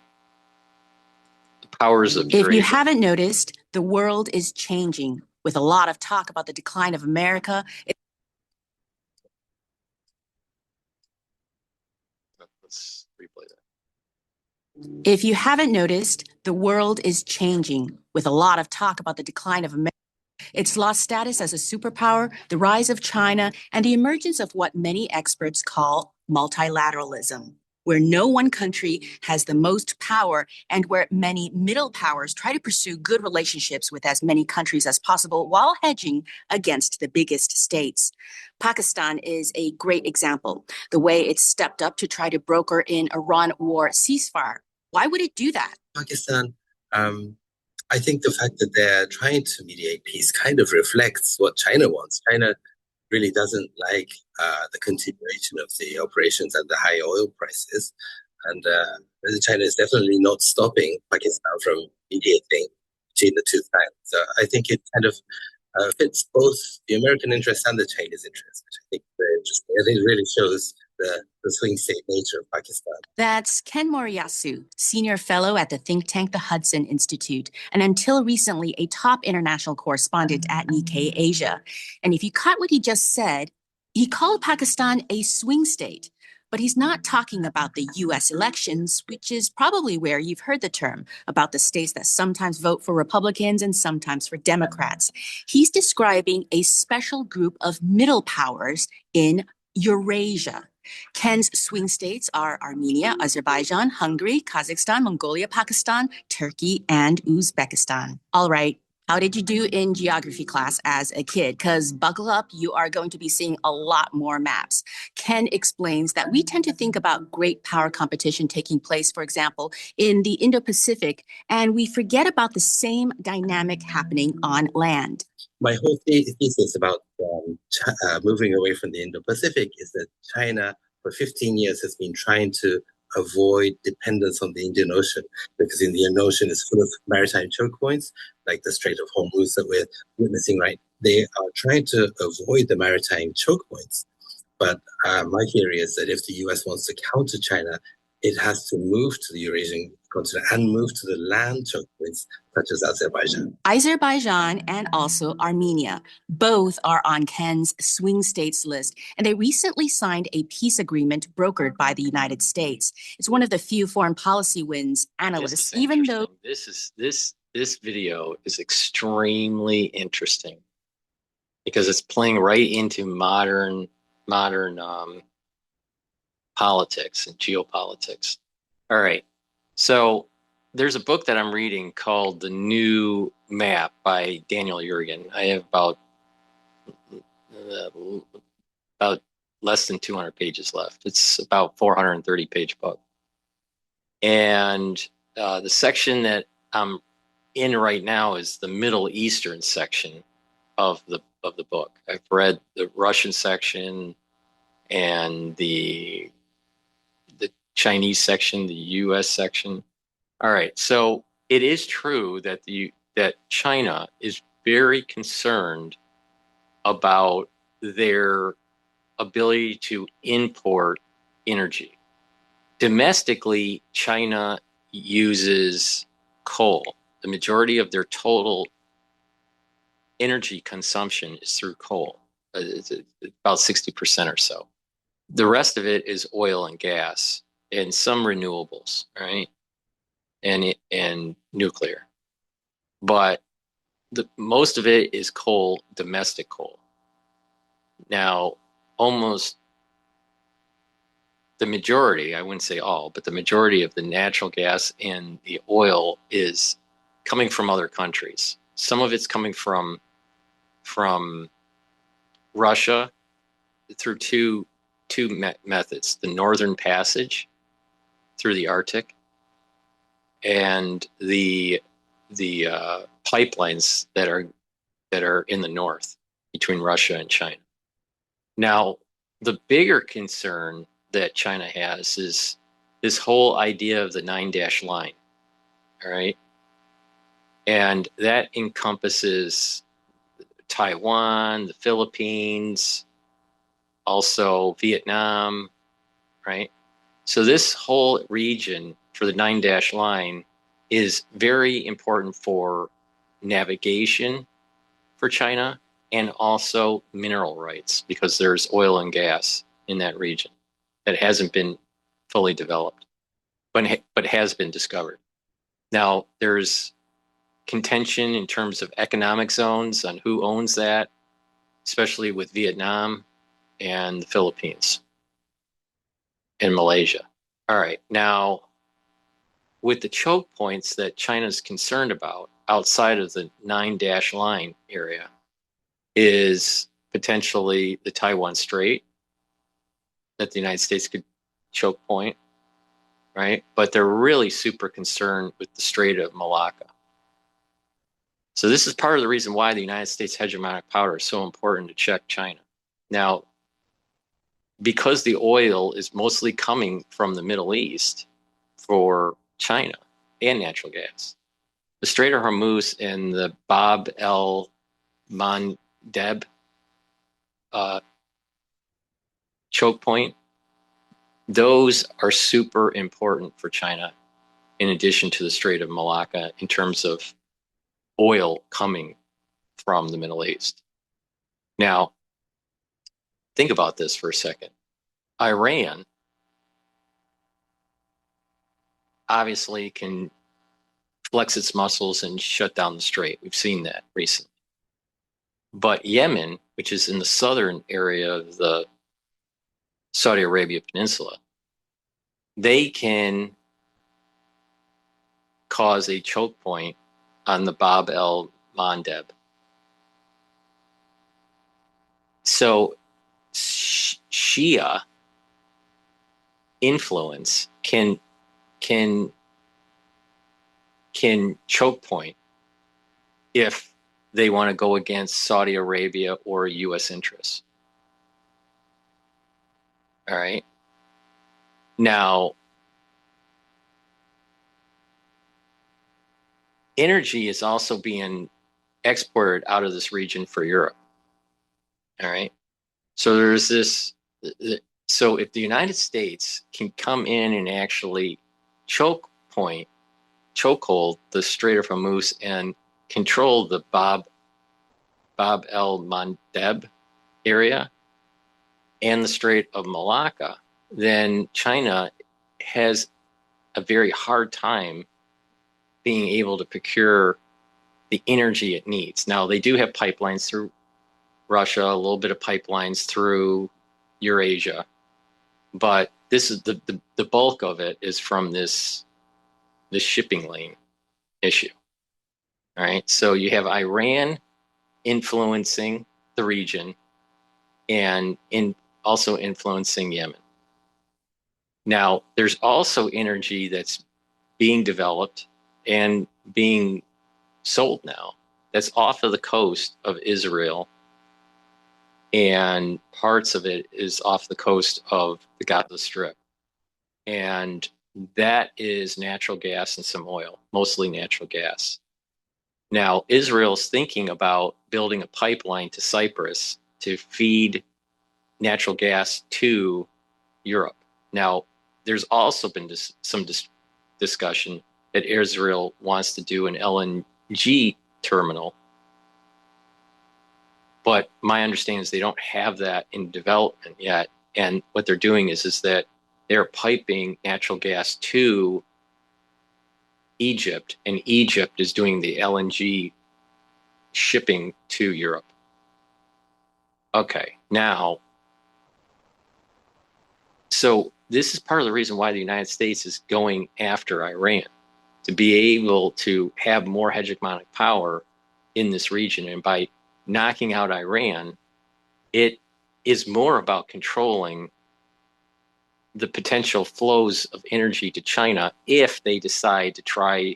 powers of If you Eurasia. haven't noticed, the world is changing with a lot of talk about the decline of America. Let's replay that. If you haven't noticed, the world is changing with a lot of talk about the decline of America. Its lost status as a superpower, the rise of China, and the emergence of what many experts call multilateralism, where no one country has the most power and where many middle powers try to pursue good relationships with as many countries as possible while hedging against the biggest states. Pakistan is a great example, the way it stepped up to try to broker an Iran war ceasefire. Why would it do that? Pakistan, I think the fact that they're trying to mediate peace kind of reflects what China wants. China really doesn't like the continuation of the operations at the high oil prices. And China is definitely not stopping Pakistan from mediating between the two sides. So I think it kind of fits both the American interest and the Chinese interest, which I think is very interesting. I think it really shows the swing state nature of Pakistan. That's Ken Moriyasu, senior fellow at the think tank the Hudson Institute, and until recently a top international correspondent at Nikkei Asia. And if you caught what he just said, he called Pakistan a swing state. But he's not talking about the U.S. elections, which is probably where you've heard the term, about the states that sometimes vote for Republicans and sometimes for Democrats. He's describing a special group of middle powers in Eurasia. Ken's swing states are Armenia, Azerbaijan, Hungary, Kazakhstan, Mongolia, Pakistan, Turkey, and Uzbekistan. All right. How did you do in geography class as a kid? Because buckle up, you are going to be seeing a lot more maps. Ken explains that we tend to think about great power competition taking place, for example, in the Indo-Pacific, and we forget about the same dynamic happening on land. My whole thesis about moving away from the Indo-Pacific is that China, for 15 years, has been trying to avoid dependence on the Indian Ocean, because the Indian Ocean is full of maritime choke points, like the Strait of Hormuz that we're witnessing, right? They are trying to avoid the maritime choke points. But my theory is that if the US wants to counter China, it has to move to the Eurasian continent and move to the land choke points, such as Azerbaijan. Azerbaijan and also Armenia. Both are on Ken's swing states list, and they recently signed a peace agreement brokered by the United States. It's one of the few foreign policy wins analysts, even though This video is extremely interesting because it's playing right into modern politics and geopolitics. All right. So there's a book that I'm reading called The New Map by Daniel Jurgen. I have about less than 200 pages left. It's about 430 page book. And the section that I'm in right now is the Middle Eastern section of the book. I've read the Russian section and the Chinese section, the US section. All right. So it is true that that China is very concerned about their ability to import energy. Domestically, China uses coal. The majority of their total energy consumption is through coal. It's about 60% or so. The rest of it is oil and gas and some renewables, right? And nuclear. But most of it is coal, domestic coal. Now, almost the majority, I wouldn't say all, but the majority of the natural gas and the oil is coming from other countries. Some of it's coming from Russia through two methods: the Northern Passage through the Arctic, and the pipelines that are in the north between Russia and China. Now, the bigger concern that China has is this whole idea of the 9-dash line, all right? And that encompasses Taiwan, the Philippines, also Vietnam, right? So this whole region for the 9-dash line is very important for navigation for China and also mineral rights, because there's oil and gas in that region that hasn't been fully developed, but has been discovered. Now, there's contention in terms of economic zones on who owns that, especially with Vietnam and the Philippines and Malaysia. All right, now with the choke points that China's concerned about outside of the 9-dash line area is potentially the Taiwan Strait that the United States could choke point, right? But they're really super concerned with the Strait of Malacca. So this is part of the reason why the United States hegemonic power is so important to check China. Now, because the oil is mostly coming from the Middle East for China and natural gas, the Strait of Hormuz and the Bab el-Mandeb choke point, those are super important for China, in addition to the Strait of Malacca, in terms of oil coming from the Middle East. Now, think about this for a second. Iran obviously can flex its muscles and shut down the strait. We've seen that recently. But Yemen, which is in the southern area of the Saudi Arabia Peninsula, they can cause a choke point on the Bab el-Mandeb. So Shia influence can choke point if they want to go against Saudi Arabia or U.S. interests. All right. Now, energy is also being exported out of this region for Europe. All right. So there's this. So if the United States can come in and actually chokehold the Strait of Hormuz and control the Bab el-Mandeb area and the Strait of Malacca, then China has a very hard time being able to procure the energy it needs. Now, they do have pipelines through Russia, a little bit of pipelines through Eurasia, but this is the bulk of it is from this shipping lane issue. All right, so you have Iran influencing the region and also influencing Yemen. Now, there's also energy that's being developed and being sold now that's off of the coast of Israel, and parts of it is off the coast of the Gaza Strip. And that is natural gas and some oil, mostly natural gas. Now, Israel's thinking about building a pipeline to Cyprus to feed natural gas to Europe. Now, there's also been some discussion that Israel wants to do an LNG terminal. But my understanding is they don't have that in development yet. And what they're doing is that they're piping natural gas to Egypt, and Egypt is doing the LNG shipping to Europe. Okay, now, so this is part of the reason why the United States is going after Iran, to be able to have more hegemonic power in this region. And by knocking out Iran, it is more about controlling the potential flows of energy to China if they decide to try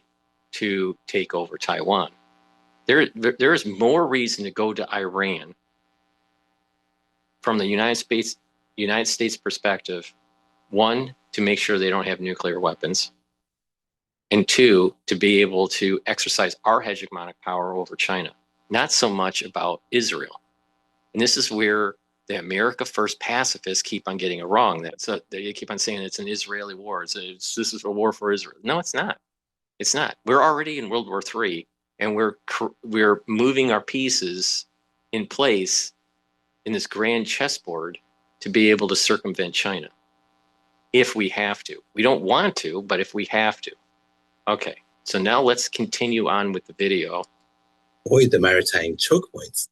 to take over Taiwan. There is more reason to go to Iran from the United States perspective. One, to make sure they don't have nuclear weapons, and two, to be able to exercise our hegemonic power over China. Not so much about Israel. And this is where the America First pacifists keep on getting it wrong. They keep on saying it's an Israeli war. This is a war for Israel. No, it's not. It's not. We're already in World War III, and we're moving our pieces in place in this grand chessboard to be able to circumvent China if we have to. We don't want to, but if we have to. Okay, so now let's continue on with the video. Avoid the maritime choke points.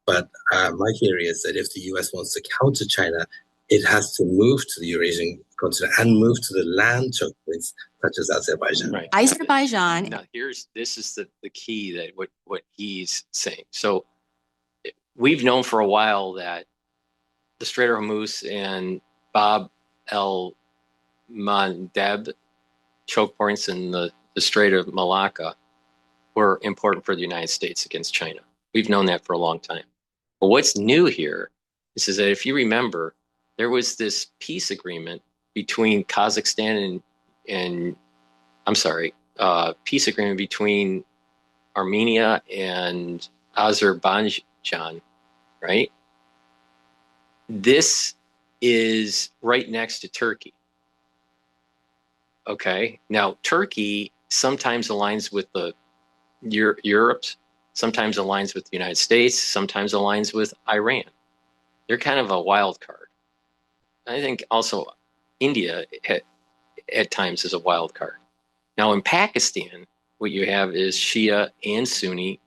But my theory is that if the US wants to counter China, it has to move to the Eurasian continent and move to the land choke points, such as Azerbaijan. Right. Azerbaijan. Now, this is the key that what he's saying. So we've known for a while that the Strait of Hormuz and Bab el Mandeb choke points in the Strait of Malacca were important for the United States against China. We've known that for a long time. But what's new here is that if you remember, there was this peace agreement between Kazakhstan and peace agreement between Armenia and Azerbaijan, right? This is right next to Turkey. Okay, now Turkey sometimes aligns with the Europe, sometimes aligns with the United States, sometimes aligns with Iran. They're kind of a wild card. I think also India at times is a wild card. Now in Pakistan, what you have is Shia and Sunni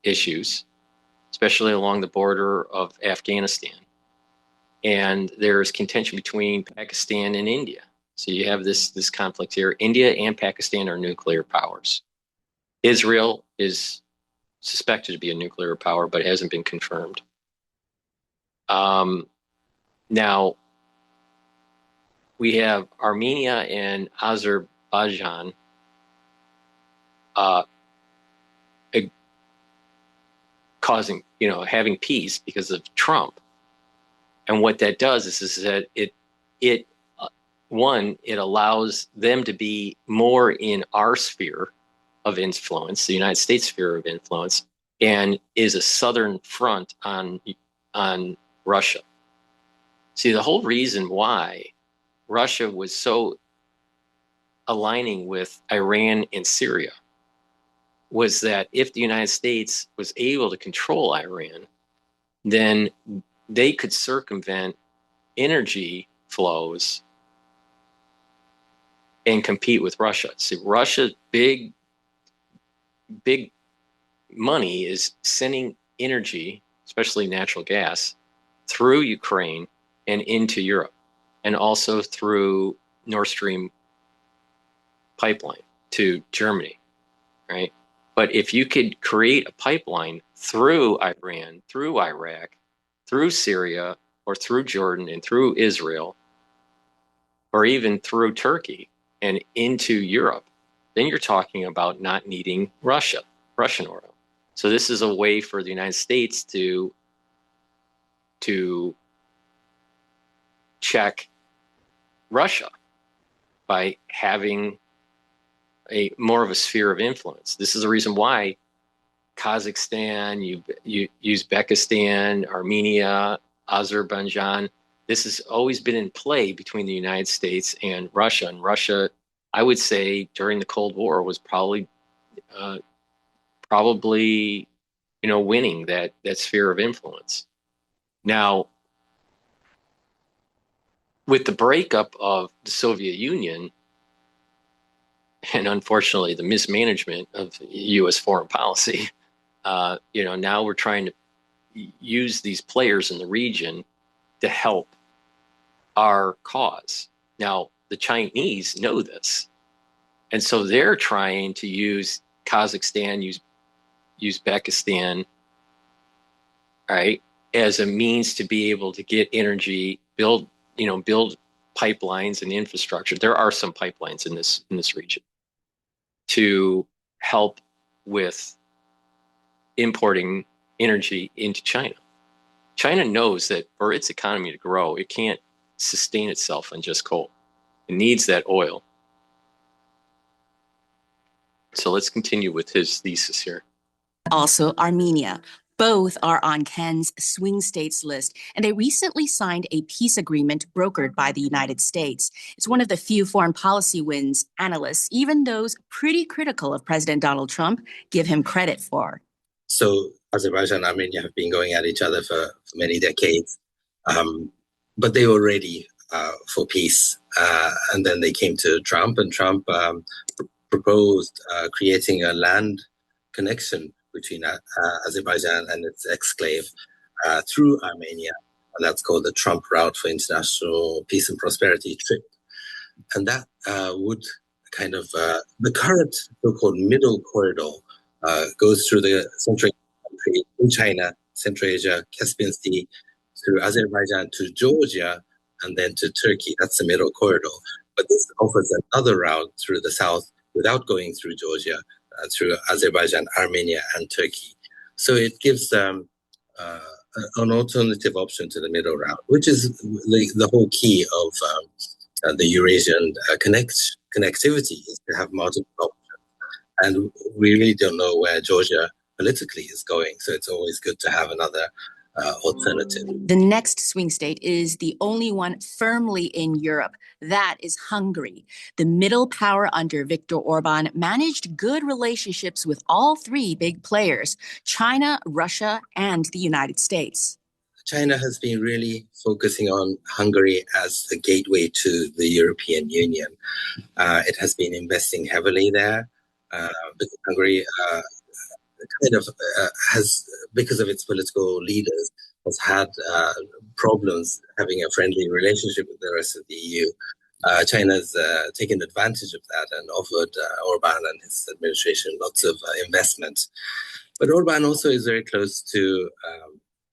issues, especially along the border of Afghanistan. And there's contention between Pakistan and India. So you have this conflict here. India and Pakistan are nuclear powers. Israel is suspected to be a nuclear power, but hasn't been confirmed. Now, we have Armenia and Azerbaijan causing, having peace because of Trump. And what that does is that it allows them to be more in our sphere of influence, the United States sphere of influence, and is a southern front on Russia. See, the whole reason why Russia was so aligning with Iran and Syria was that if the United States was able to control Iran, then they could circumvent energy flows and compete with Russia. See, Russia's big money is sending energy, especially natural gas, through Ukraine and into Europe, and also through Nord Stream pipeline to Germany, right? But if you could create a pipeline through Iran, through Iraq, through Syria, or through Jordan and through Israel, or even through Turkey and into Europe, then you're talking about not needing Russian oil. So this is a way for the United States to check Russia by having more of a sphere of influence. This is the reason why Kazakhstan, Uzbekistan, Armenia, Azerbaijan, this has always been in play between the United States and Russia. And Russia, I would say, during the Cold War was probably winning that sphere of influence. Now, with the breakup of the Soviet Union, and unfortunately the mismanagement of U.S. foreign policy, now we're trying to use these players in the region to help our cause. Now, the Chinese know this, and so they're trying to use Kazakhstan, Uzbekistan, right, as a means to be able to get energy, build pipelines and infrastructure. There are some pipelines in this region to help with importing energy into China. China knows that for its economy to grow, it can't sustain itself on just coal. It needs that oil. So let's continue with his thesis here. Also Armenia. Both are on Ken's swing states list, and they recently signed a peace agreement brokered by the United States. It's one of the few foreign policy wins analysts, even those pretty critical of President Donald Trump, give him credit for. So Azerbaijan and Armenia have been going at each other for many decades, but they were ready for peace. And then they came to Trump, and Trump proposed creating a land connection between Azerbaijan and its exclave through Armenia. And that's called the Trump Route for International Peace and Prosperity trip. And that would kind of, the current so-called middle corridor goes through the Central country in China, Central Asia, Caspian Sea, through Azerbaijan to Georgia, and then to Turkey. That's the middle corridor. But this offers another route through the south without going through Georgia, through Azerbaijan, Armenia, and Turkey. So it gives an alternative option to the middle route, which is the whole key of the Eurasian connectivity, is to have multiple options. And we really don't know where Georgia politically is going, so it's always good to have another alternative. The next swing state is the only one firmly in Europe. That is Hungary. The middle power under Viktor Orban managed good relationships with all three big players, China, Russia, and the United States. China has been really focusing on Hungary as a gateway to the European Union. It has been investing heavily there. Because Hungary has, because of its political leaders, has had problems having a friendly relationship with the rest of the EU. China's taken advantage of that and offered Orban and his administration lots of investment. But Orban also is very close to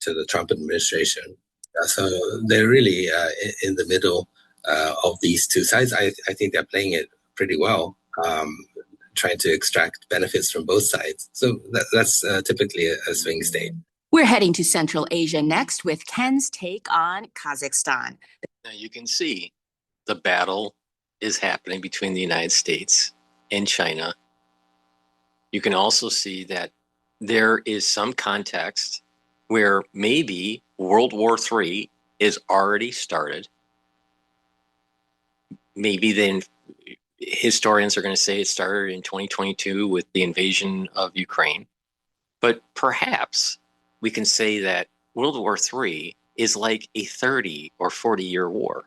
the Trump administration. So they're really in the middle of these two sides. I think they're playing it pretty well, trying to extract benefits from both sides. So that's typically a swing state. We're heading to Central Asia next with Ken's take on Kazakhstan. Now you can see the battle is happening between the United States and China. You can also see that there is some context where maybe World War III is already started. Maybe then historians are going to say it started in 2022 with the invasion of Ukraine. But perhaps we can say that World War III is like a 30 or 40-year war,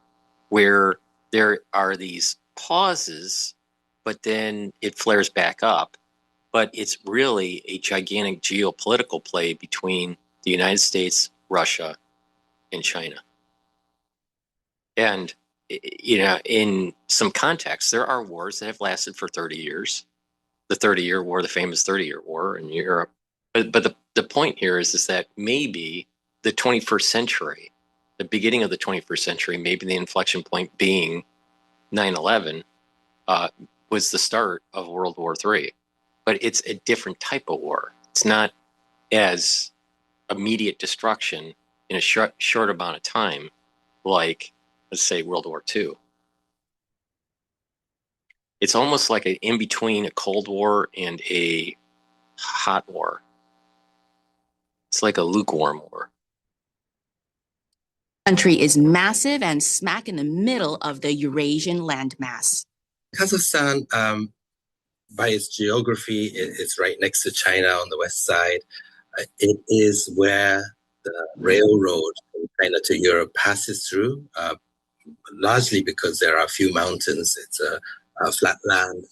where there are these pauses, but then it flares back up. But it's really a gigantic geopolitical play between the United States, Russia, and China. And, in some context, there are wars that have lasted for 30 years. The 30-year war, the famous 30-year war in Europe. But the point here is that maybe the 21st century, the beginning of the 21st century, maybe the inflection point being 9/11, was the start of World War III. But it's a different type of war. It's not as immediate destruction in a short amount of time, like, let's say, World War II. It's almost like in between a Cold War and a hot war. It's like a lukewarm war. Country is massive and smack in the middle of the Eurasian landmass. Kazakhstan, by its geography, it's right next to China on the west side. It is where the railroad from China to Europe passes through, largely because there are a few mountains. It's a flat land.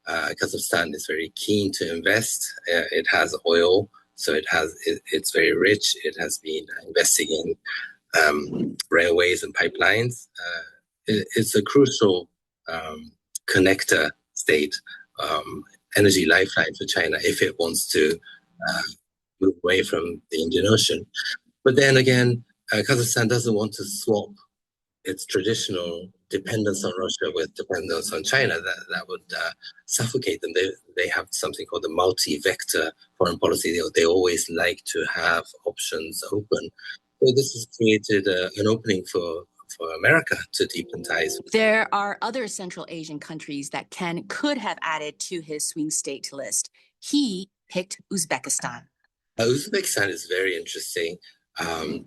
Kazakhstan is very keen to invest. It has oil, so it's very rich. It has been investing in railways and pipelines. It's a crucial connector state, energy lifeline for China if it wants to move away from the Indian Ocean. But then again, Kazakhstan doesn't want to swap its traditional dependence on Russia with dependence on China. That would suffocate them. They have something called the multi-vector foreign policy. They always like to have options open. So this has created an opening for America to deepen ties. There are other Central Asian countries that Ken could have added to his swing state list. He picked Uzbekistan. Uzbekistan is very interesting.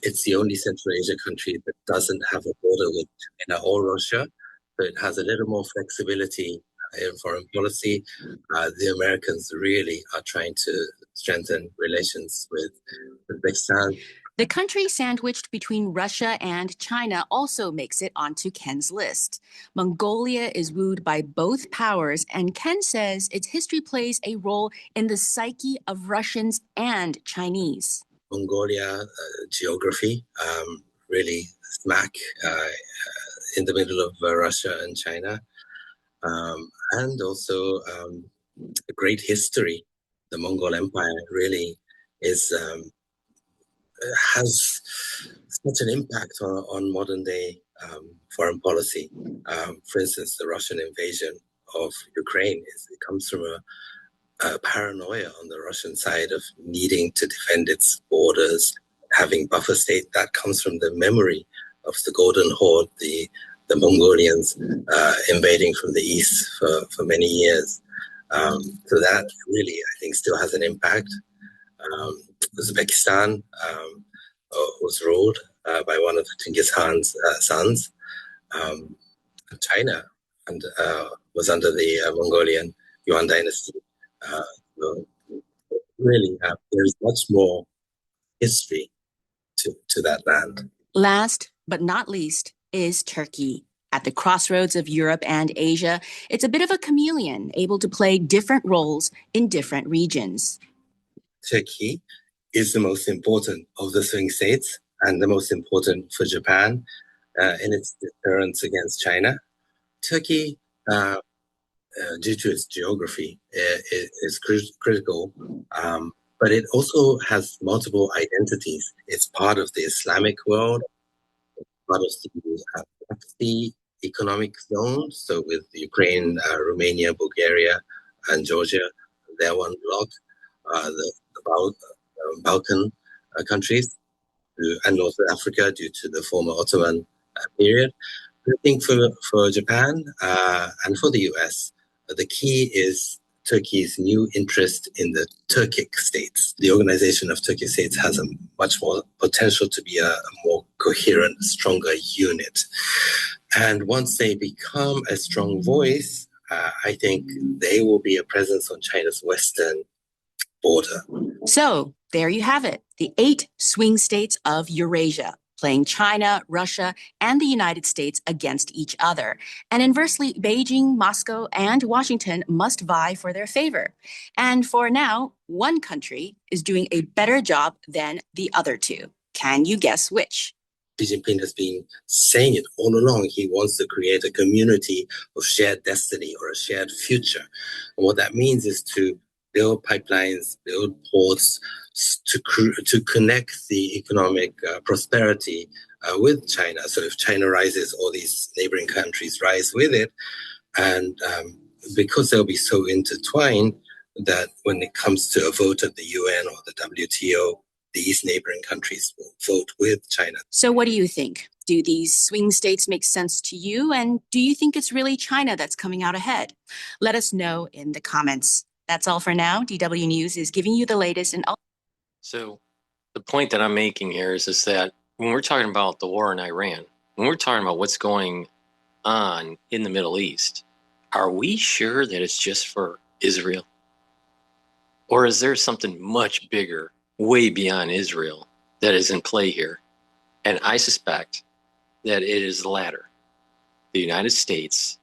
It's the only Central Asia country that doesn't have a border with China or Russia, so it has a little more flexibility in foreign policy. The Americans really are trying to strengthen relations with Uzbekistan. The country sandwiched between Russia and China also makes it onto Ken's list. Mongolia is wooed by both powers, and Ken says its history plays a role in the psyche of Russians and Chinese. Mongolia geography, really smack in the middle of Russia and China, and also a great history. The Mongol Empire really is has such an impact on modern day foreign policy. For instance, the Russian invasion of Ukraine it comes from a paranoia on the Russian side of needing to defend its borders, having buffer state. That comes from the memory of the Golden Horde, the Mongolians invading from the east for many years. So that really, I think, still has an impact. Uzbekistan was ruled by one of Genghis Khan's sons. China was under the Mongolian Yuan dynasty. Really, there's much more history to that land. Last but not least is Turkey. At the crossroads of Europe and Asia, it's a bit of a chameleon, able to play different roles in different regions. Turkey is the most important of the swing states and the most important for Japan in its deterrence against China. Turkey, due to its geography, is critical, but it also has multiple identities. It's part of the Islamic world, part of the economic zone. So with Ukraine, Romania, Bulgaria, and Georgia, they're one bloc. The Balkan countries and North Africa due to the former Ottoman period. I think for Japan and for the US, the key is Turkey's new interest in the Turkic states. The organization of Turkic states has a much more potential to be a more coherent, stronger unit. And once they become a strong voice, I think they will be a presence on China's western border. So there you have it, the 8 swing states of Eurasia, playing China, Russia, and the United States against each other. And inversely, Beijing, Moscow, and Washington must vie for their favor. And for now, one country is doing a better job than the other two. Can you guess which? Xi Jinping has been saying it all along. He wants to create a community of shared destiny or a shared future. And what that means is to build pipelines, build ports, to connect the economic prosperity with China. So if China rises, all these neighboring countries rise with it. And because they'll be so intertwined that when it comes to a vote at the UN or the WTO, these neighboring countries will vote with China. So what do you think? Do these swing states make sense to you? And do you think it's really China that's coming out ahead? Let us know in the comments. That's all for now. DW News is giving you the latest and all. So the point that I'm making here is that when we're talking about the war in Iran, when we're talking about what's going on in the Middle East, are we sure that it's just for Israel? Or is there something much bigger, way beyond Israel, that is in play here? And I suspect that it is the latter. The United States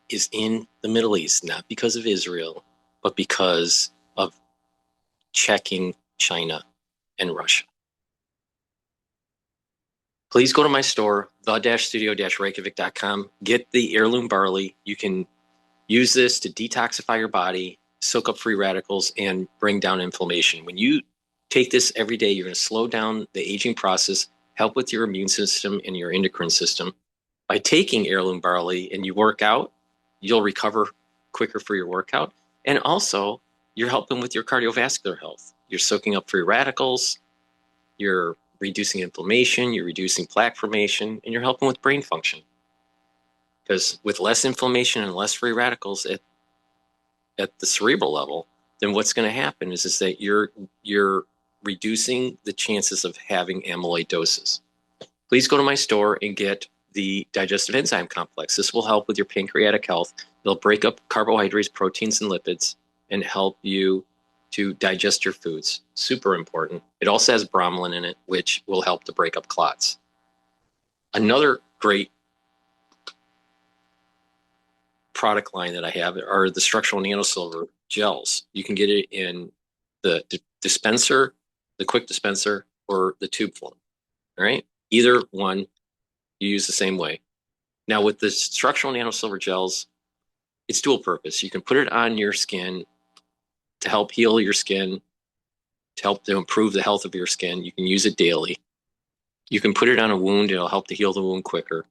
is in the Middle East, not because of Israel, but because of checking China and Russia. Please go to my store, the-studio-reykjavik.com. Get the heirloom barley. You can use this to detoxify your body, soak up free radicals, and bring down inflammation. When you take this every day, you're going to slow down the aging process, help with your immune system and your endocrine system. By taking heirloom barley and you work out, you'll recover quicker for your workout. And also, you're helping with your cardiovascular health. You're soaking up free radicals, you're reducing inflammation, you're reducing plaque formation, and you're helping with brain function. Because with less inflammation and less free radicals at the cerebral level, then what's going to happen is that your reducing the chances of having amyloidosis. Please go to my store and get the digestive enzyme complex. This will help with your pancreatic health. It'll break up carbohydrates, proteins, and lipids and help you to digest your foods. Super important. It also has bromelain in it, which will help to break up clots. Another great product line that I have are the structural nanosilver gels. You can get it in the dispenser, the quick dispenser, or the tube form. All right, either one you use the same way. Now with the structural nanosilver gels, it's dual purpose. You can put it on your skin to help heal your skin, to help to improve the health of your skin. You can use it daily. You can put it on a wound. It'll help to heal the wound quicker.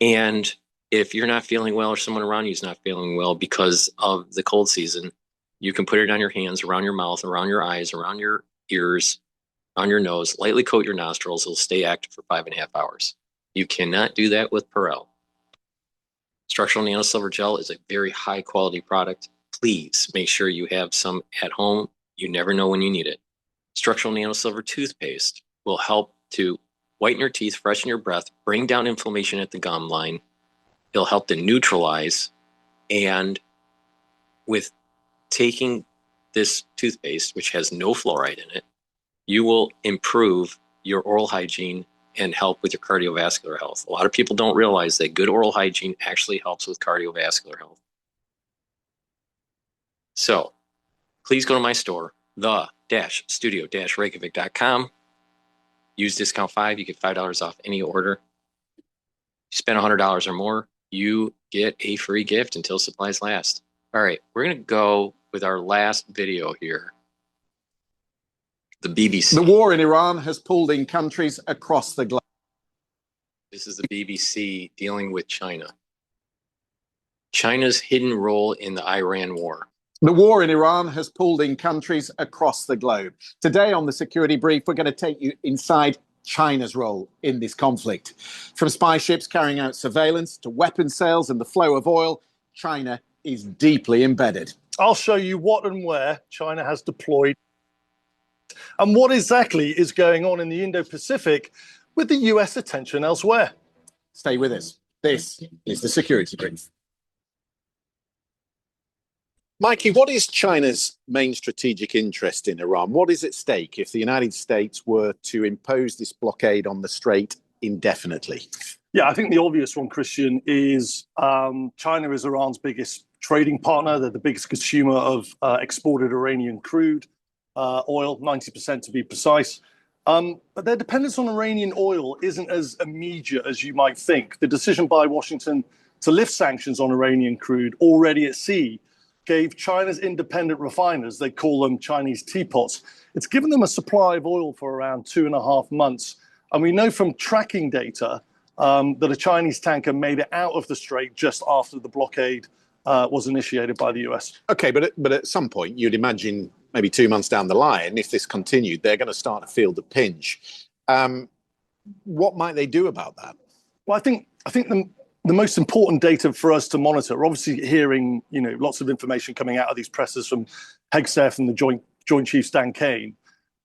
And if you're not feeling well or someone around you is not feeling well because of the cold season, you can put it on your hands, around your mouth, around your eyes, around your ears, on your nose, lightly coat your nostrils. It'll stay active for 5.5 hours. You cannot do that with Perel. Structural nanosilver gel is a very high quality product. Please make sure you have some at home. You never know when you need it. Structural nanosilver toothpaste will help to whiten your teeth, freshen your breath, bring down inflammation at the gum line. It'll help to neutralize. And with taking this toothpaste, which has no fluoride in it, you will improve your oral hygiene and help with your cardiovascular health. A lot of people don't realize that good oral hygiene actually helps with cardiovascular health. So please go to my store, the-studio-reykjavik.com. Use discount 5. You get $5 off any order. You spend $100 or more, you get a free gift until supplies last. All right, we're going to go with our last video here. The BBC. The war in Iran has pulled in countries across the globe. This is the BBC dealing with China. China's hidden role in the Iran war. The war in Iran has pulled in countries across the globe. Today on the Security Brief, we're going to take you inside China's role in this conflict. From spy ships carrying out surveillance to weapons sales and the flow of oil, China is deeply embedded. I'll show you what and where China has deployed and what exactly is going on in the Indo-Pacific with the US attention elsewhere. Stay with us. This is the Security Brief. Mikey, what is China's main strategic interest in Iran? What is at stake if the United States were to impose this blockade on the Strait indefinitely? Yeah, I think the obvious one, Christian, is China is Iran's biggest trading partner. They're the biggest consumer of exported Iranian crude oil, 90% to be precise. But their dependence on Iranian oil isn't as immediate as you might think. The decision by Washington to lift sanctions on Iranian crude already at sea gave China's independent refiners, they call them Chinese teapots, it's given them a supply of oil for around 2.5 months. And we know from tracking data that a Chinese tanker made it out of the Strait just after the blockade was initiated by the US. Okay, but at some point, you'd imagine maybe 2 months down the line, if this continued, they're going to start to feel the pinch. What might they do about that? Well, I think the most important data for us to monitor, we're obviously hearing, lots of information coming out of these presses from Hegseth and the Joint Chiefs Dan Kane,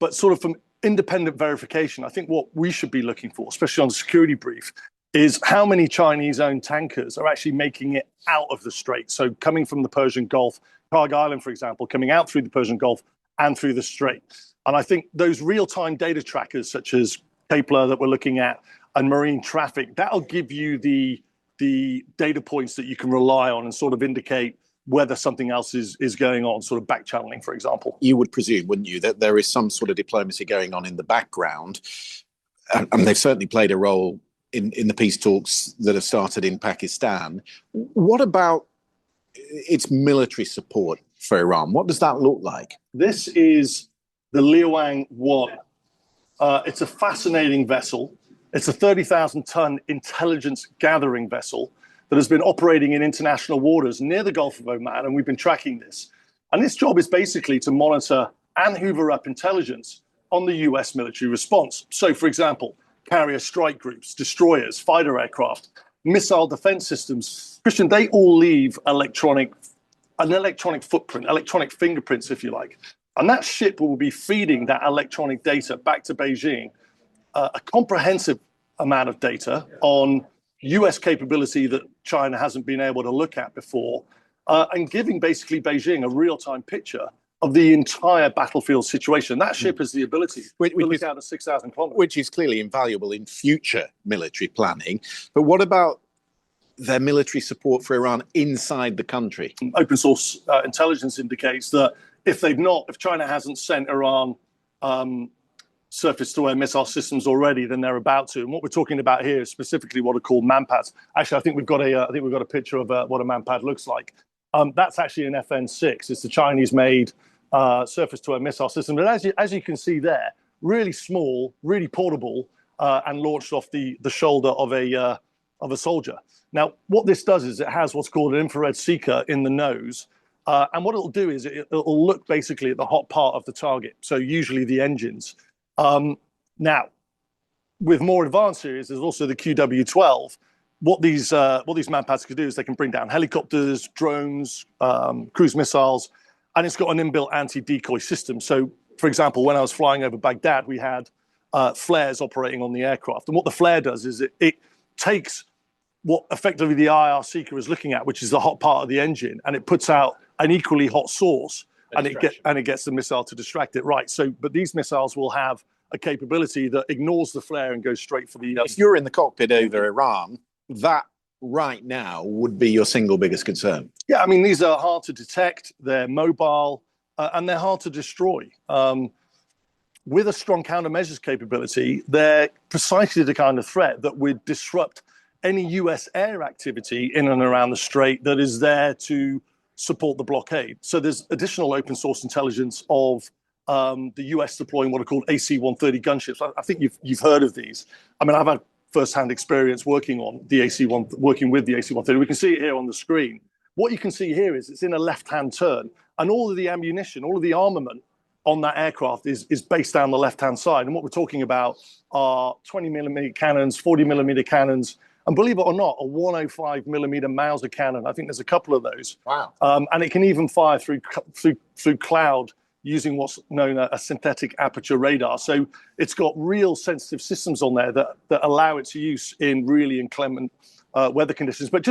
but sort of from independent verification, I think what we should be looking for, especially on the Security Brief, is how many Chinese-owned tankers are actually making it out of the Strait. So coming from the Persian Gulf, Karg Island, for example, coming out through the Persian Gulf and through the Strait. And I think those real-time data trackers, such as Kepler that we're looking at, and marine traffic, that'll give you the data points that you can rely on and sort of indicate whether something else is going on, sort of back channeling, for example. You would presume, wouldn't you, that there is some sort of diplomacy going on in the background, and they've certainly played a role in the peace talks that have started in Pakistan. What about its military support for Iran? What does that look like? This is the Liuang 1. It's a fascinating vessel. It's a 30,000-ton intelligence gathering vessel that has been operating in international waters near the Gulf of Oman, and we've been tracking this. And this job is basically to monitor and hoover up intelligence on the US military response. So, for example, carrier strike groups, destroyers, fighter aircraft, missile defense systems. Christian, they all leave an electronic footprint, electronic fingerprints, if you like, And that ship will be feeding that electronic data back to Beijing, a comprehensive amount of data on US capability that China hasn't been able to look at before, and giving basically Beijing a real-time picture of the entire battlefield situation. That ship has the ability to look out at 6,000 kilometers. Which is clearly invaluable in future military planning. But what about their military support for Iran inside the country? Open source intelligence indicates that if China hasn't sent Iran surface-to-air missile systems already, then they're about to. And what we're talking about here is specifically what are called manpads. Actually, I think we've got a picture of what a manpad looks like. That's actually an FN6. It's the Chinese-made surface-to-air missile system. But as you can see there, really small, really portable, and launched off the shoulder of a soldier. Now, what this does is it has what's called an infrared seeker in the nose. And what it'll do is it'll look basically at the hot part of the target, so usually the engines. Now, with more advanced series, there's also the QW12. What these manpads can do is they can bring down helicopters, drones, cruise missiles, and it's got an inbuilt anti-decoy system. So, for example, when I was flying over Baghdad, we had flares operating on the aircraft. And what the flare does is it takes what effectively the IR seeker is looking at, which is the hot part of the engine, and it puts out an equally hot source, and it gets the missile to distract it. Right. So, but these missiles will have a capability that ignores the flare and goes straight for the. If you're in the cockpit over Iran, that right now would be your single biggest concern. Yeah, I mean, these are hard to detect, they're mobile, and they're hard to destroy. With a strong countermeasures capability, they're precisely the kind of threat that would disrupt any US air activity in and around the Strait that is there to support the blockade. So there's additional open source intelligence of the US deploying what are called AC-130 gunships. I think you've heard of these. I mean, I've had first-hand experience working with the AC-130. We can see it here on the screen. What you can see here is it's in a left-hand turn, and all of the ammunition, all of the armament on that aircraft is based down the left-hand side. And what we're talking about are 20-millimeter cannons, 40-millimeter cannons, and believe it or not, a 105-millimeter Mauser cannon. I think there's a couple of those. Wow. And it can even fire through cloud using what's known as a synthetic aperture radar. So it's got real sensitive systems on there that allow its use in really inclement weather conditions. But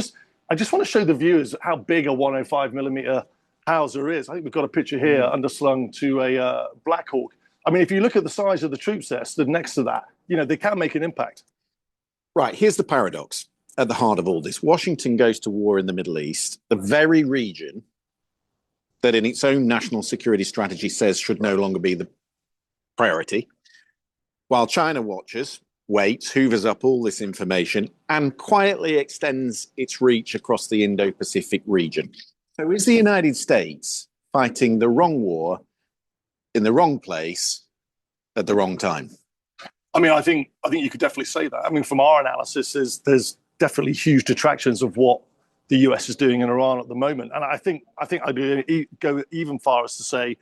I just want to show the viewers how big a 105-millimeter Hauser is. I think we've got a picture here underslung to a Black Hawk. I mean, if you look at the size of the troops there stood next to that, they can make an impact. Right, here's the paradox at the heart of all this. Washington goes to war in the Middle East, the very region that in its own national security strategy says should no longer be the priority, while China watches, waits, hoovers up all this information, and quietly extends its reach across the Indo-Pacific region. So is the United States fighting the wrong war in the wrong place at the wrong time? I mean, I think you could definitely say that. I mean, from our analysis, there's definitely huge detractions of what the US is doing in Iran at the moment. And I think I'd go even far as to say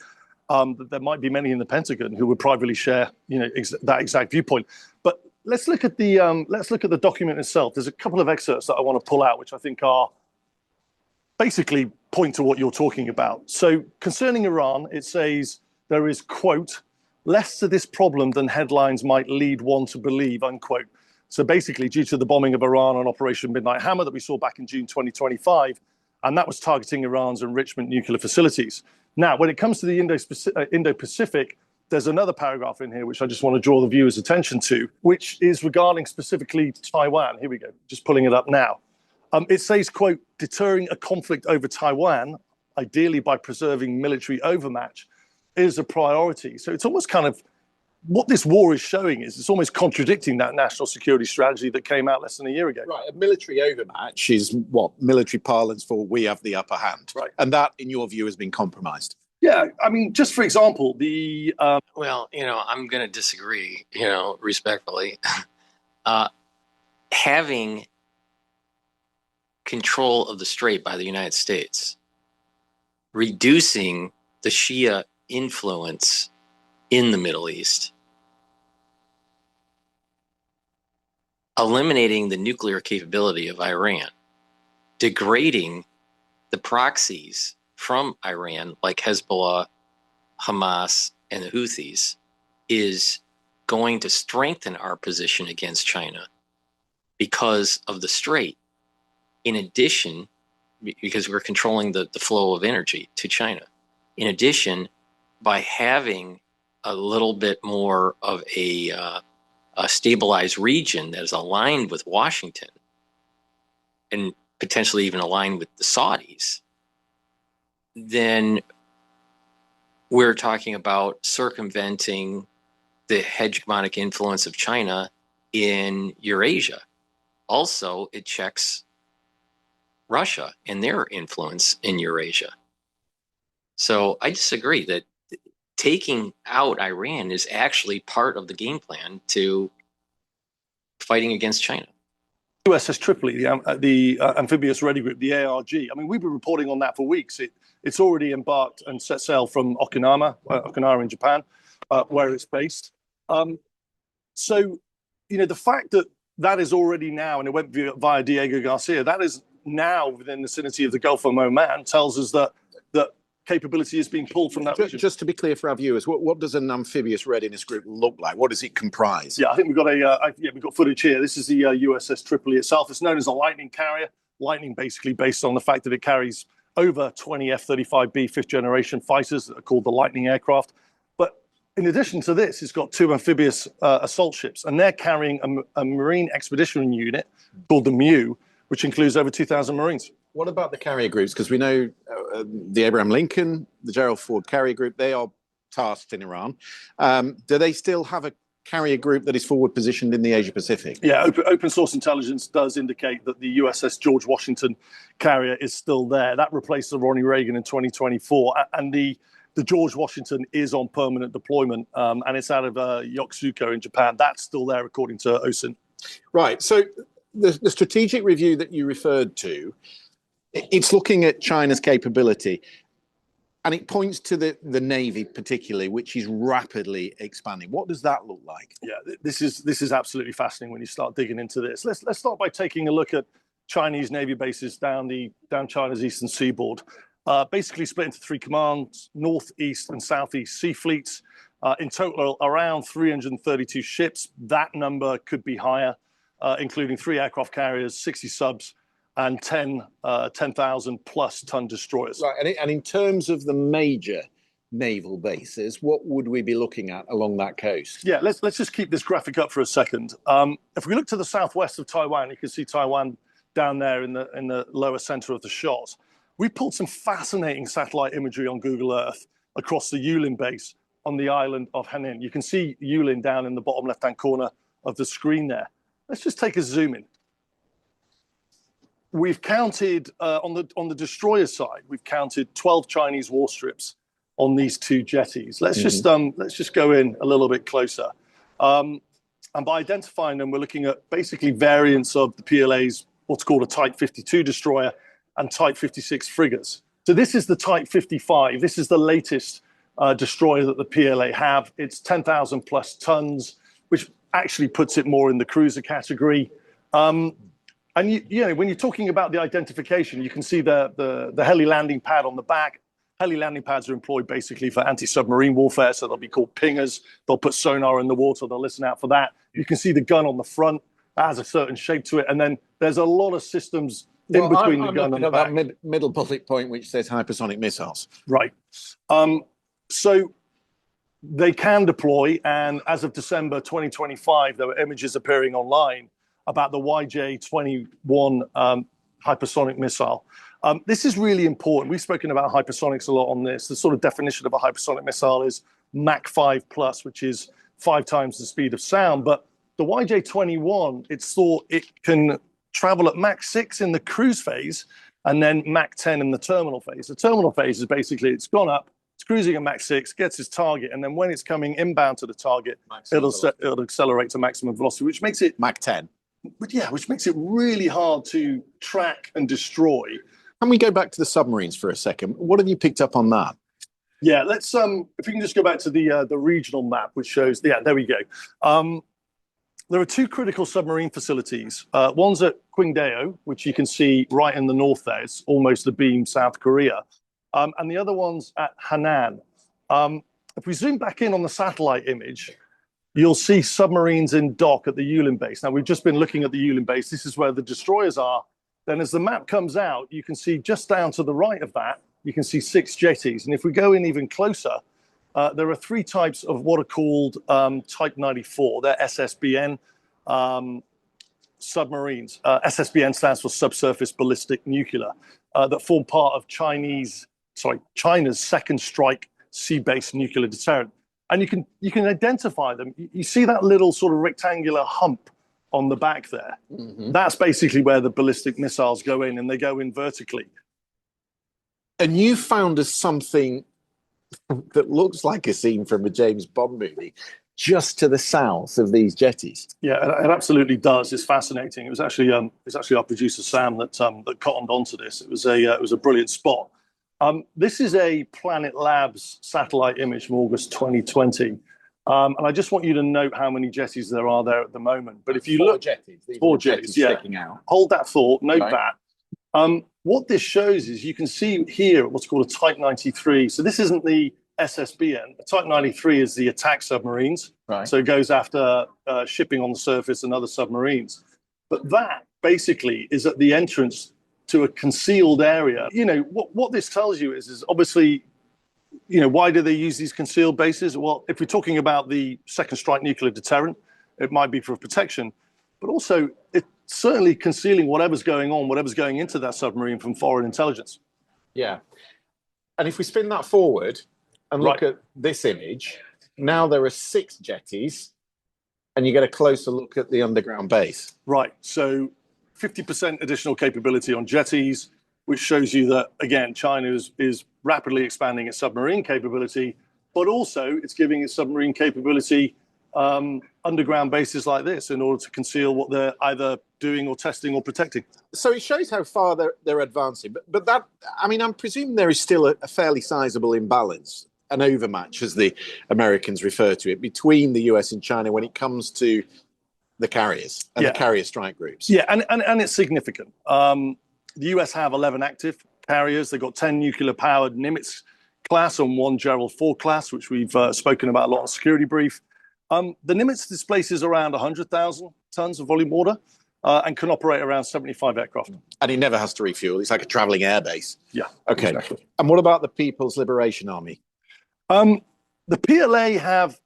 that there might be many in the Pentagon who would privately share, that exact viewpoint. But let's look at the document itself. There's a couple of excerpts that I want to pull out, which I think are basically point to what you're talking about. So concerning Iran, it says there is, quote, less to this problem than headlines might lead one to believe, unquote. So basically, due to the bombing of Iran on Operation Midnight Hammer that we saw back in June 2025, and that was targeting Iran's enrichment nuclear facilities. Now, when it comes to the Indo-Pacific, there's another paragraph in here which I just want to draw the viewers' attention to, which is regarding specifically Taiwan. Here we go, just pulling it up now. It says, quote, deterring a conflict over Taiwan, ideally by preserving military overmatch, is a priority. So it's almost kind of what this war is showing is it's almost contradicting that national security strategy that came out less than a year ago. Right, a military overmatch is what military parlance for we have the upper hand. Right. And that, in your view, has been compromised. Yeah, I mean, just for example, the... Well, I'm going to disagree, respectfully. Having control of the Strait by the United States, reducing the Shia influence in the Middle East, eliminating the nuclear capability of Iran, degrading the proxies from Iran like Hezbollah, Hamas and the Houthis is going to strengthen our position against China because of the Strait. In addition, because we're controlling the flow of energy to China. In addition, by having a little bit more of a stabilized region that is aligned with Washington and potentially even aligned with the Saudis, then we're talking about circumventing the hegemonic influence of China in Eurasia. Also, it checks Russia and their influence in Eurasia. So I disagree that taking out Iran is actually part of the game plan to fighting against China. USS Tripoli, the amphibious ready group, the ARG. I mean, we've been reporting on that for weeks. It's already embarked and set sail from Okinawa in Japan, where it's based. So, you know, the fact that that is already now, and it went via Diego Garcia, that is now within the vicinity of the Gulf of Oman, tells us that capability is being pulled from that region. Just to be clear for our viewers, what does an amphibious readiness group look like? What does it comprise? Yeah, I think we've got footage here. This is the USS Tripoli itself. It's known as a Lightning carrier. Lightning basically based on the fact that it carries over 20 F-35B fifth-generation fighters that are called the Lightning aircraft. But in addition to this, it's got 2 amphibious assault ships, and they're carrying a Marine Expeditionary Unit called the MEU, which includes over 2,000 Marines. What about the carrier groups? Because we know the Abraham Lincoln, the Gerald Ford carrier group, they are tasked in Iran. Do they still have a carrier group that is forward positioned in the Asia Pacific? Yeah, open source intelligence does indicate that the USS George Washington carrier is still there. That replaced the Ronnie Reagan in 2024. And the George Washington is on permanent deployment, and it's out of Yokosuka in Japan. That's still there, according to OSINT. Right. So the strategic review that you referred to, it's looking at China's capability, and it points to the Navy particularly, which is rapidly expanding. What does that look like? Yeah, this is absolutely fascinating when you start digging into this. Let's start by taking a look at Chinese Navy bases down China's eastern seaboard. Basically split into 3 commands: north, east, and southeast sea fleets. In total, around 332 ships. That number could be higher, including 3 aircraft carriers, 60 subs, and 10,000 plus ton destroyers. Right, and in terms of the major naval bases, what would we be looking at along that coast? Yeah, let's just keep this graphic up for a second. If we look to the southwest of Taiwan, you can see Taiwan down there in the lower center of the shot. We pulled some fascinating satellite imagery on Google Earth across the Yulin base on the island of Hanin. You can see Yulin down in the bottom left-hand corner of the screen there. Let's just take a zoom in. We've counted on the destroyer side. We've counted 12 Chinese warstrips on these 2 jetties. Let's just go in a little bit closer. And by identifying them, we're looking at basically variants of the PLA's what's called a Type 52 destroyer and Type 56 frigates. So this is the Type 55. This is the latest destroyer that the PLA have. It's 10,000 plus tons, which actually puts it more in the cruiser category. And you know, when you're talking about the identification, you can see the heli landing pad on the back. Heli landing pads are employed basically for anti-submarine warfare, so they'll be called pingers. They'll put sonar in the water. They'll listen out for that. You can see the gun on the front. That has a certain shape to it, and then there's a lot of systems in between the gun and the back. That middle bullet point which says hypersonic missiles. Right. So they can deploy, and as of December 2025, there were images appearing online about the YJ-21 hypersonic missile. This is really important. We've spoken about hypersonics a lot on this. The sort of definition of a hypersonic missile is Mach 5 plus, which is 5 times the speed of sound. But the YJ-21, it's thought it can travel at Mach 6 in the cruise phase and then Mach 10 in the terminal phase. The terminal phase is basically it's gone up, it's cruising at Mach 6, gets its target, and then when it's coming inbound to the target, it'll accelerate to maximum velocity, which makes it Mach 10. But yeah, which makes it really hard to track and destroy. Can we go back to the submarines for a second? What have you picked up on that? Yeah, let's if we can just go back to the regional map, which shows. Yeah, there we go. There are 2 critical submarine facilities. One's at Qingdao, which you can see right in the north there. It's almost the beam, South Korea. And the other one's at Hanan. If we zoom back in on the satellite image, you'll see submarines in dock at the Yulin base. Now, we've just been looking at the Yulin base. This is where the destroyers are. Then as the map comes out, you can see just down to the right of that, you can see 6 jetties. And if we go in even closer, there are 3 types of what are called Type 94. They're SSBN submarines. SSBN stands for Subsurface Ballistic Nuclear, that form part of China's second strike sea-based nuclear deterrent. And you can identify them. You see that little sort of rectangular hump on the back there. Mm-hmm. That's basically where the ballistic missiles go in, and they go in vertically. And you found us something that looks like a scene from a James Bond movie, just to the south of these jetties. Yeah, it absolutely does. It's fascinating. It was actually our producer Sam that cottoned onto this. It was a brilliant spot. This is a Planet Labs satellite image from August 2020. And I just want you to note how many jetties there are there at the moment. But if you look, four jetties, yeah. Sticking out. Hold that thought, note that. What this shows is you can see here what's called a Type 93. So this isn't the SSBN. The Type 93 is the attack submarines. Right. So it goes after shipping on the surface and other submarines. But that basically is at the entrance to a concealed area. You know, what this tells you is obviously, you know, why do they use these concealed bases? Well, if we're talking about the second strike nuclear deterrent, it might be for protection, but also it's certainly concealing whatever's going on, whatever's going into that submarine from foreign intelligence. Yeah. And if we spin that forward and look at this image, now there are 6 jetties and you get a closer look at the underground base. Right. So 50% additional capability on jetties, which shows you that, again, China is rapidly expanding its submarine capability, but also it's giving its submarine capability underground bases like this in order to conceal what they're either doing or testing or protecting. So it shows how far they're advancing. But that, I mean, I'm presuming there is still a fairly sizable imbalance, an overmatch, as the Americans refer to it, between the US and China when it comes to the carriers and the carrier strike groups. Yeah, and it's significant. The US have 11 active carriers. They've got 10 nuclear-powered Nimitz class and 1 Gerald Ford class, which we've spoken about a lot on Security Brief. The Nimitz displaces around 100,000 tons of volume water and can operate around 75 aircraft. And it never has to refuel. It's like a traveling airbase. Yeah. Okay. Exactly. And what about the People's Liberation Army? The PLA have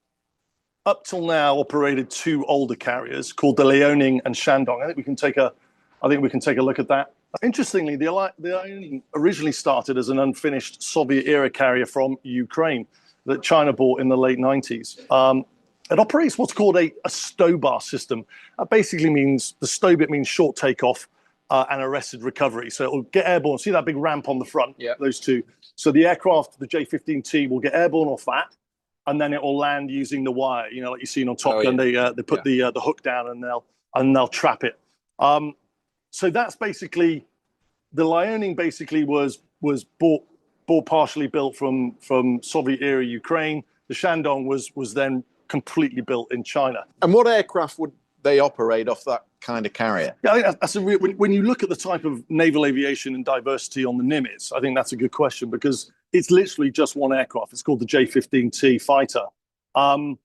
up till now operated 2 older carriers called the Liaoning and Shandong. I think we can take a look at that. Interestingly, the Liaoning originally started as an unfinished Soviet-era carrier from Ukraine that China bought in the late 90s. It operates what's called a STOBAR system. That basically means, the STOBIT means short takeoff and arrested recovery. So it will get airborne. See that big ramp on the front? Yeah. Those 2. So the aircraft, the J-15T, will get airborne off that, and then it will land using the wire. You know, like you've seen on Top Gun, they put the hook down and they'll trap it. So that's basically, the Liaoning basically was bought partially built from Soviet-era Ukraine. The Shandong was then completely built in China. And what aircraft would they operate off that kind of carrier? Yeah, I think that's when you look at the type of naval aviation and diversity on the Nimitz, I think that's a good question, because it's literally just 1 aircraft. It's called the J-15T fighter. And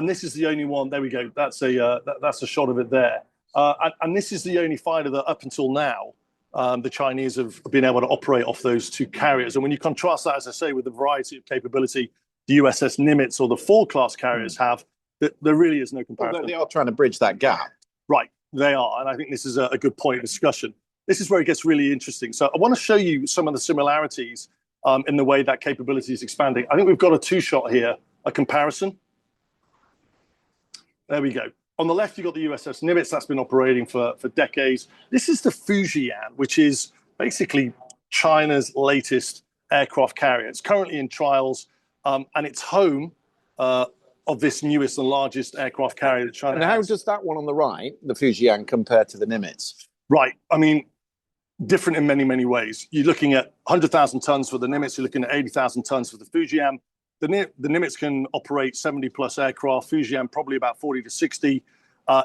this is the only one. There we go. That's a shot of it there. And this is the only fighter that up until now, the Chinese have been able to operate off those 2 carriers. And when you contrast that, as I say, with the variety of capability the USS Nimitz or the Ford-class carriers have, there really is no comparison. Well, they are trying to bridge that gap. Right, they are. And I think this is a good point of discussion. This is where it gets really interesting. So I want to show you some of the similarities in the way that capability is expanding. I think we've got a 2-shot here, a comparison. There we go. On the left, you've got the USS Nimitz. That's been operating for decades. This is the Fujian, which is basically China's latest aircraft carrier. It's currently in trials, and it's home of this newest and largest aircraft carrier that China has. And how does that one on the right, the Fujian, compare to the Nimitz? Right. I mean, different in many, many ways. You're looking at 100,000 tons for the Nimitz. You're looking at 80,000 tons for the Fujian. The Nimitz can operate 70-plus aircraft. Fujian probably about 40 to 60.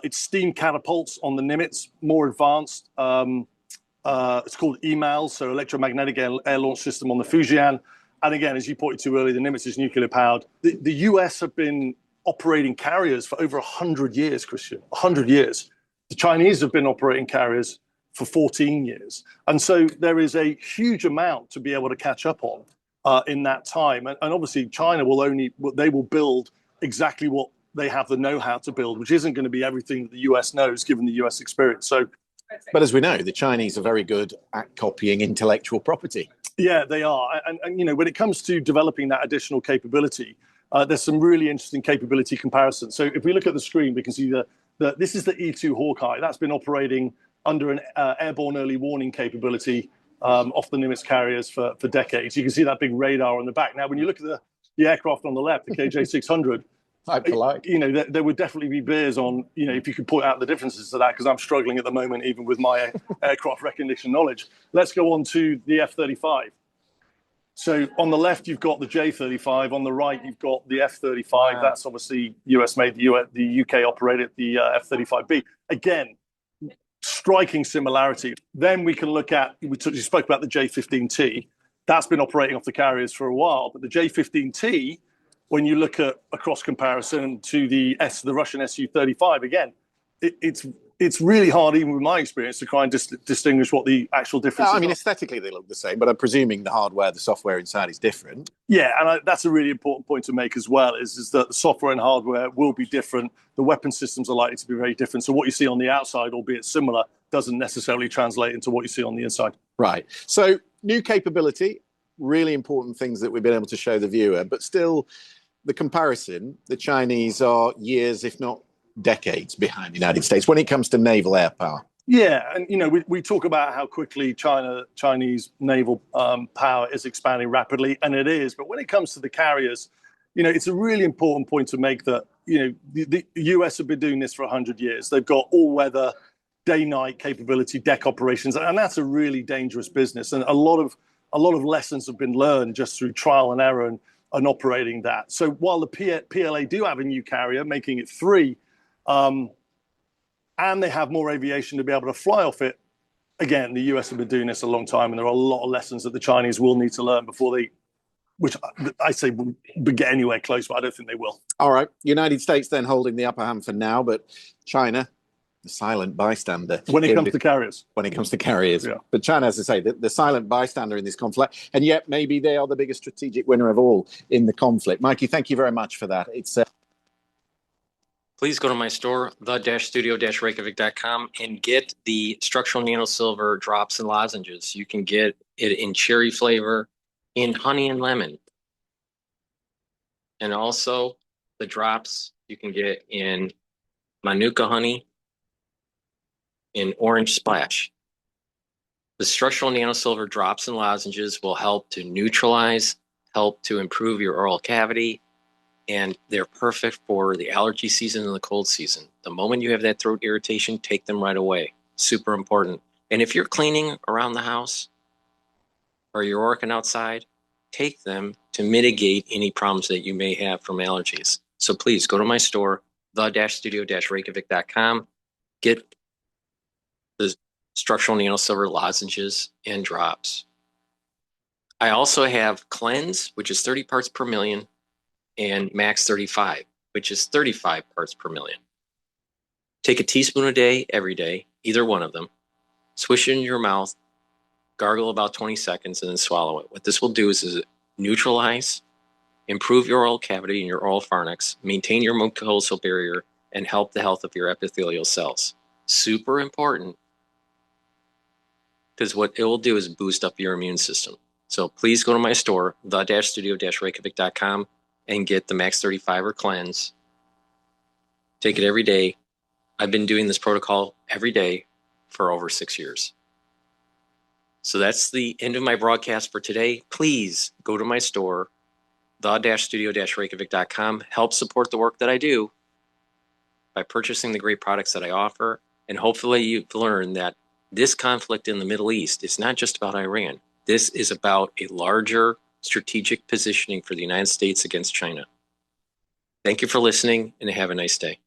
It's steam catapults on the Nimitz, more advanced. It's called EMALS, so electromagnetic air launch system on the Fujian. And again, as you pointed to earlier, the Nimitz is nuclear powered. The US have been operating carriers for over 100 years, Christian, 100 years. The Chinese have been operating carriers for 14 years. And so there is a huge amount to be able to catch up on in that time. And obviously China they will build exactly what they have the know-how to build, which isn't going to be everything that the US knows, given the US experience. So, but as we know, the Chinese are very good at copying intellectual property. Yeah, they are. And you know, when it comes to developing that additional capability, there's some really interesting capability comparisons. So if we look at the screen, we can see that this is the E2 Hawkeye. That's been operating under an airborne early warning capability off the Nimitz carriers for decades. You can see that big radar on the back. Now, when you look at the aircraft on the left, the KJ600, you know, there would definitely be beers on, you know, if you could point out the differences to that, because I'm struggling at the moment, even with my aircraft recognition knowledge. Let's go on to the F-35. So on the left, you've got the J-35. On the right, you've got the F-35. Wow. That's obviously US made, the UK operated the F-35B. Again, striking similarity. Then we can look at, you spoke about the J-15T. That's been operating off the carriers for a while, but the J-15T, when you look at a cross comparison to the Russian Su-35, again, it's really hard, even with my experience, to try and distinguish what the actual difference is. I mean, aesthetically they look the same, but I'm presuming the hardware, the software inside is different. Yeah, and that's a really important point to make as well, is that the software and hardware will be different. The weapon systems are likely to be very different. So what you see on the outside, albeit similar, doesn't necessarily translate into what you see on the inside. Right. So new capability, really important things that we've been able to show the viewer, but still the comparison, the Chinese are years, if not decades behind the United States when it comes to naval air power. Yeah, and you know, we talk about how quickly Chinese naval power is expanding rapidly, and it is. But when it comes to the carriers, you know, it's a really important point to make that, you know, the US have been doing this for 100 years. They've got all-weather, day-night capability, deck operations, and that's a really dangerous business. And a lot of lessons have been learned just through trial and error and operating that. So while the PLA do have a new carrier, making it 3, and they have more aviation to be able to fly off it, again, the US have been doing this a long time, and there are a lot of lessons that the Chinese will need to learn before they, which I say will get anywhere close, but I don't think they will. All right. United States then holding the upper hand for now, but China, the silent bystander. When it comes to carriers. When it comes to carriers. Yeah. But China, as I say, the silent bystander in this conflict, and yet maybe they are the biggest strategic winner of all in the conflict. Mikey, thank you very much for that. It's Please go to my store, the-studio-reykjavik.com, and get the structural nanosilver drops and lozenges. You can get it in cherry flavor, in honey and lemon. And also the drops you can get in Manuka honey, in orange splash. The structural nanosilver drops and lozenges will help to neutralize, help to improve your oral cavity, and they're perfect for the allergy season and the cold season. The moment you have that throat irritation, take them right away. Super important. And if you're cleaning around the house or you're working outside, take them to mitigate any problems that you may have from allergies. So please go to my store, the-studio-reykjavik.com, get the structural nanosilver lozenges and drops. I also have Cleanse, which is 30 parts per million, and Max 35, which is 35 parts per million. Take a teaspoon a day, every day, either one of them, swish it in your mouth, gargle about 20 seconds, and then swallow it. What this will do is neutralize, improve your oral cavity and your oral pharynx, maintain your mucosal barrier, and help the health of your epithelial cells. Super important, because what it will do is boost up your immune system. So please go to my store, the-studio-reykjavik.com, and get the Max 35 or Cleanse. Take it every day. I've been doing this protocol every day for over 6 years. So that's the end of my broadcast for today. Please go to my store, the-studio-reykjavik.com. Help support the work that I do by purchasing the great products that I offer. And hopefully you've learned that this conflict in the Middle East is not just about Iran. This is about a larger strategic positioning for the United States against China. Thank you for listening, and have a nice day.